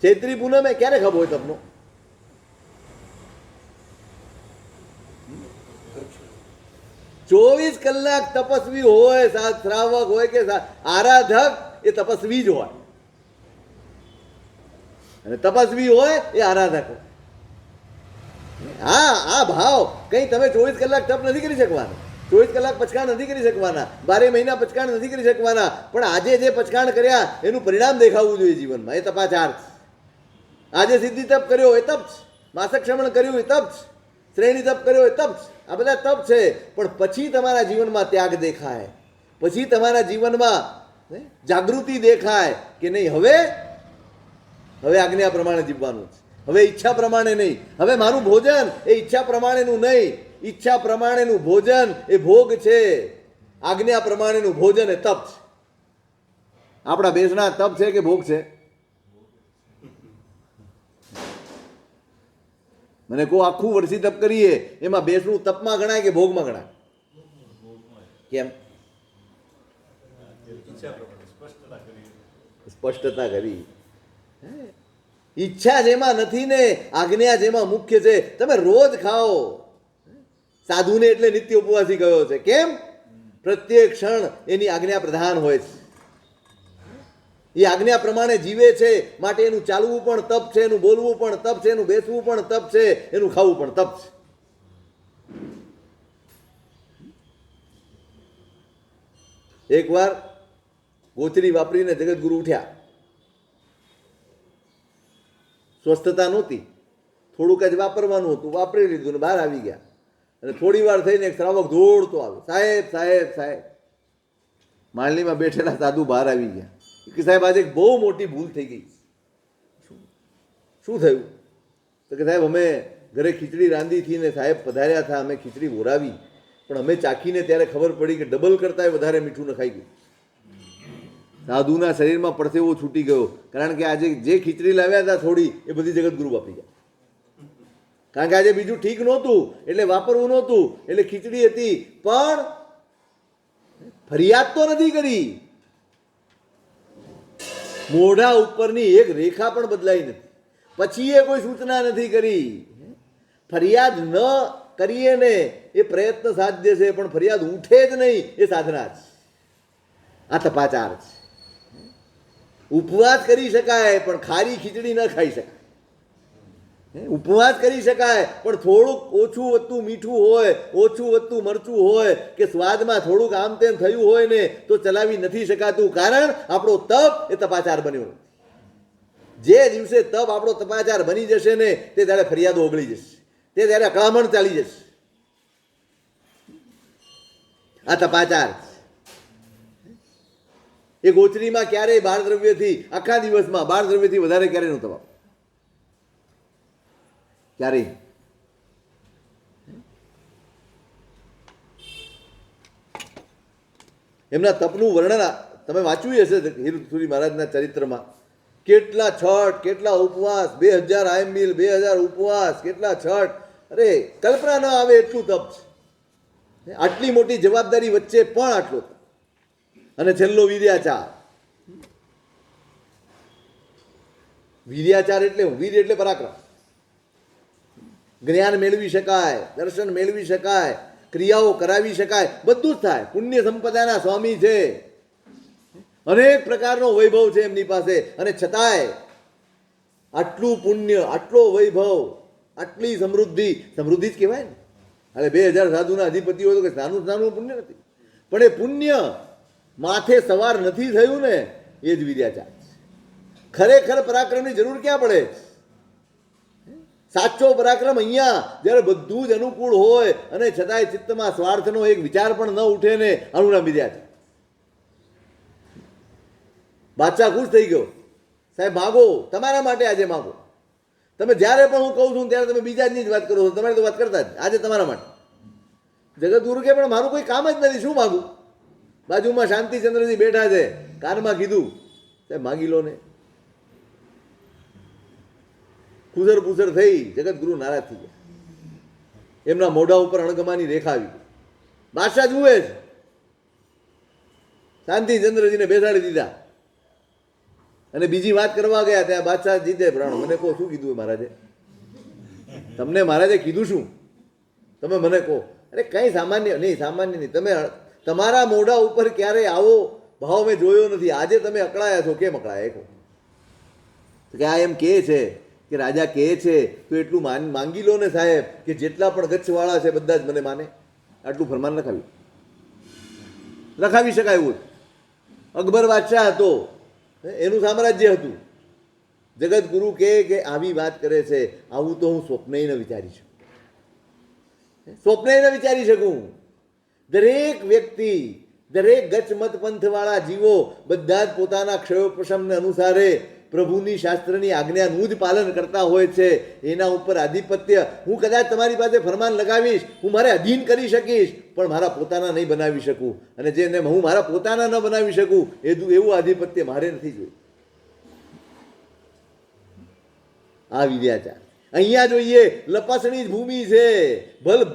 ચૈત્રી પૂનમે, ક્યારે ખપ હોય તપનો? ચોવીસ કલાક તપસ્વી હોય, શ્રાવક હોય કે આરાધક, એ તપસ્વી જ હોય. અને તપસ્વી હોય એ આરાધક હોય. આ ભાવ કઈ તમે 24 કલાક તપ નથી કરી શકવાના, 24 કલાક પચકાણ નથી કરી શકવાના, 12 મહિના પચકાણ નથી કરી શકવાના, પણ આજે જે પચકાણ કર્યા એનું પરિણામ દેખાવું જોઈએ જીવનમાં. એ તપાચાર છે. આજે સિદ્ધિ તપ કર્યો એ તપ છે, માસક ક્ષમણ કર્યું એ તપ છે, શ્રેણી તપ કર્યો એ તપ છે. આ બધા તપ છે. પણ પછી તમારા જીવનમાં ત્યાગ દેખાય, પછી તમારા જીવનમાં જાગૃતિ દેખાય કે નહીં, હવે આજ્ઞા પ્રમાણે જીવવાનું છે, હવે ઈચ્છા પ્રમાણે નહીં. હવે મારું ભોજન એ ઈચ્છા પ્રમાણેનું નહીં, ઈચ્છા પ્રમાણેનું ભોજન એ ભોગ છે, આજ્ઞા પ્રમાણેનું ભોજન એ તપ છે. આપણા બેસણા તપ છે કે ભોગ છે? મને કહો, આખું વર્ષી તપ કરીએ એમાં બેસણું તપમાં ગણાય કે ભોગમાં ગણાય? કેમ? સ્પષ્ટતા કરી. ઈચ્છા જેમાં નથી ને આજ્ઞા જેમાં મુખ્ય છે. તમે રોજ ખાઓ. સાધુને એટલે નિત્ય ઉપવાસી ગયો છે. કેમ? પ્રત્યેક ક્ષણ એની આજ્ઞા પ્રધાન હોય છે. એ આજ્ઞા પ્રમાણે જીવે છે, માટે એનું ચાલવું પણ તપ છે, એનું બોલવું પણ તપ છે, એનું બેસવું પણ તપ છે, એનું ખાવું પણ તપ છે. એકવાર ગોચરી વાપરીને જગતગુરુ ઉઠ્યા. સ્વસ્થતા નહોતી, થોડુંક જ વાપરવાનું હતું, વાપરી લીધું ને બહાર આવી ગયા. અને થોડી વાર થઈને એક શ્રાવક દોડતો આવ્યો, સાહેબ સાહેબ સાહેબ. માળણીમાં બેઠેલા સાધુ બહાર આવી ગયા કે સાહેબ આજે બહુ મોટી ભૂલ થઈ ગઈ. શું થયું? તો કે સાહેબ અમે ઘરે ખીચડી રાંધી હતી ને સાહેબ પધાર્યા હતા, અમે ખીચડી ઓરાવી, પણ અમે ચાખીને ત્યારે ખબર પડી કે ડબલ કરતાં વધારે મીઠું નખાઈ ગયું. સાધુના શરીરમાં પડથેવો છૂટી ગયો, કારણ કે આજે જે ખીચડી લાવ્યા હતા થોડી, એ બધી જગતગુરુ વાપરી ગયા. કારણ કે આજે બીજું ઠીક નહોતું એટલે વાપરવું નહોતું, એટલે ખીચડી હતી, પણ ફરિયાદ તો નથી કરી. મોઢા ઉપરની એક રેખા પણ બદલાઈ નથી, પછી એ કોઈ સૂચના નથી કરી. ફરિયાદ ન કરીએ ને એ પ્રયત્ન સાધ્ય છે, પણ ફરિયાદ ઉઠે જ નહીં એ સાધના છે. આ તપાચાર છે. ઉપવાસ કરી શકાય પણ ખારી ખીચડી ન ખાઈ શકાય. ઉપવાસ કરી શકાય પણ થોડુંક ઓછું વધતું મીઠું હોય, ઓછું વધતું મરચું હોય કે સ્વાદમાં થોડુંક આમ તેમ થયું હોય ને તો ચલાવી નથી શકાતું. કારણ આપણો તપ એ તપાચાર બન્યો. જે દિવસે તપ આપણો તપાચાર બની જશે ને તે ત્યારે ફરિયાદો ઓગળી જશે, તે ત્યારે અકળામણ ચાલી જશે. આ તપાચાર. એ ગોચરીમાં ક્યારેય બાળ દ્રવ્યથી, આખા દિવસમાં બાળ દ્રવ્યથી વધારે ક્યારેય નહોતો વાપરતો. ક્યારેય. એમના તપનું વર્ણન તમે વાંચ્યું હશે હીરસુરી મહારાજના ચરિત્રમાં. કેટલા છઠ, કેટલા ઉપવાસ, 2000 આયંબિલ, 2000 ઉપવાસ, કેટલા છઠ, અરે કલ્પના ન આવે એટલું તપ છે. આટલી મોટી જવાબદારી વચ્ચે પણ આટલો તપ. અને છેલ્લો વીર્યાચાર. વીર્યાચાર એટલે હું? વીર એટલે પરાક્રમ. જ્ઞાન મેળવી શકાય, દર્શન મેળવી શકાય, ક્રિયાઓ કરાવી શકાય, બધું જ થાય. પુણ્ય સંપદાના સ્વામી છે, અનેક પ્રકારનો વૈભવ છે એમની પાસે, અને છતાંય આટલું પુણ્ય, આટલો વૈભવ, આટલી સમૃદ્ધિ, સમૃદ્ધિ જ કહેવાય ને. અરે 2000 સાધુના અધિપતિ હોય તો કે નાનું પુણ્ય નથી, પણ એ પુણ્ય માથે સવાર નથી થયું ને, એ જ વીર્યાચાર. ખરેખર પરાક્રમની જરૂર ક્યાં પડે? સાચો પરાક્રમ અહીંયા જ્યારે બધું જ અનુકૂળ હોય અને છતાંય ચિત્તમાં સ્વાર્થનો એક વિચાર પણ ન ઉઠે ને, આનું નામ વીર્યાચાર. બાદશાહ ખુશ થઈ ગયો. સાહેબ માગો, તમારા માટે આજે માગો. તમે જ્યારે પણ હું કહું છું ત્યારે તમે બીજાની જ વાત કરો છો, તમારી તો વાત કરતા જ. આજે તમારા માટે. જગતગુરુ કે પણ મારું કોઈ કામ જ નથી, શું માગું? બાજુમાં શાંતિચંદ્રજી બેઠા છે, કાનમાં કીધું સાહેબ માગી લો ને. પૂસર પૂસર થઈ, જગતગુરુ નારાજ થઈ ગયા. એમના મોઢા ઉપર અણગમાની રેખા આવી. બાદશાહ જુએ છે, શાંતિચંદ્રજીને બેસાડી દીધા અને બીજી વાત કરવા ગયા. ત્યાં બાદશાહ જીતે પ્રાણો, મને કહો શું કીધું મહારાજે? તમને મહારાજે કીધું શું? તમે મને કહો. અરે કંઈ સામાન્ય નહીં, સામાન્ય નહીં. તમે તમારા મોઢા ઉપર ક્યારેય આવો ભાવ મેં જોયો નથી. આજે તમે અકળાયા છો, કેમ અકળાયા કહો? કે આ એમ કહે છે કે રાજા કહે છે તો એટલું માંગી લો ને સાહેબ, કે જેટલા પણ ગચ્છવાળા છે બધા જ મને માને. આટલું ફરમાન લખાવી શકાય એવું. અકબર બાદશાહ હતો, એનું સામ્રાજ્ય હતું. જગતગુરુ કહે કે આવી વાત કરે છે, આવું તો હું સ્વપ્નેય ન વિચારી શકું, સ્વપ્નેય ન વિચારી શકું. દરેક વ્યક્તિ, દરેક ગચ્છમત પંથવાળા જીવો બધા જ પોતાના ક્ષયોપશમને અનુસારે પ્રભુની શાસ્ત્રની આજ્ઞાનું જ પાલન કરતા હોય છે. એના ઉપર આધિપત્ય હું કદાચ તમારી પાસે ફરમાન લગાવીશ, હું મારે અધીન કરી શકીશ, પણ મારા પોતાના નહીં બનાવી શકું. અને જેને હું મારા પોતાના ન બનાવી શકું એવું આધિપત્ય મારે નથી જોયું. આ વીર્યાચાર અહીંયા જોઈએ. લપાસણી જ ભૂમિ છે.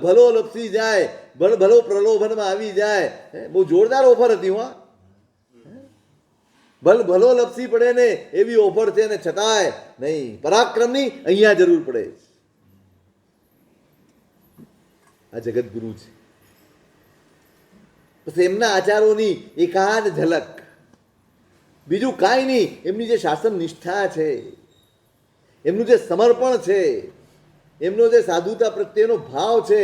ભલો લપસી જાય, ભલો પ્રલોભનમાં આવી જાય. બહુ જોરદાર ઓફર હતી. હા, ભલો લપસી પડે ને એવી ઓફર છે, ને છતાંય નહીં. પરાક્રમની અહીંયા જરૂર પડે. આ જગતગુરુ છે. પછી એમના આચારોની એકાદ ઝલક, બીજું કાંઈ નહીં. એમની જે શાસન નિષ્ઠા છે, એમનું જે સમર્પણ છે, એમનો જે સાધુતા પ્રત્યેનો ભાવ છે,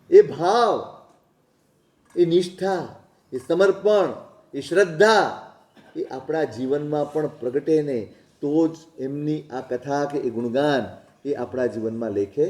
એ ભાવ, એ નિષ્ઠા, એ સમર્પણ, એ શ્રદ્ધા, એ આપણા જીવનમાં પણ પ્રગટે ને તો જ એમની આ કથા કે એ ગુણગાન એ આપણા જીવનમાં લેખે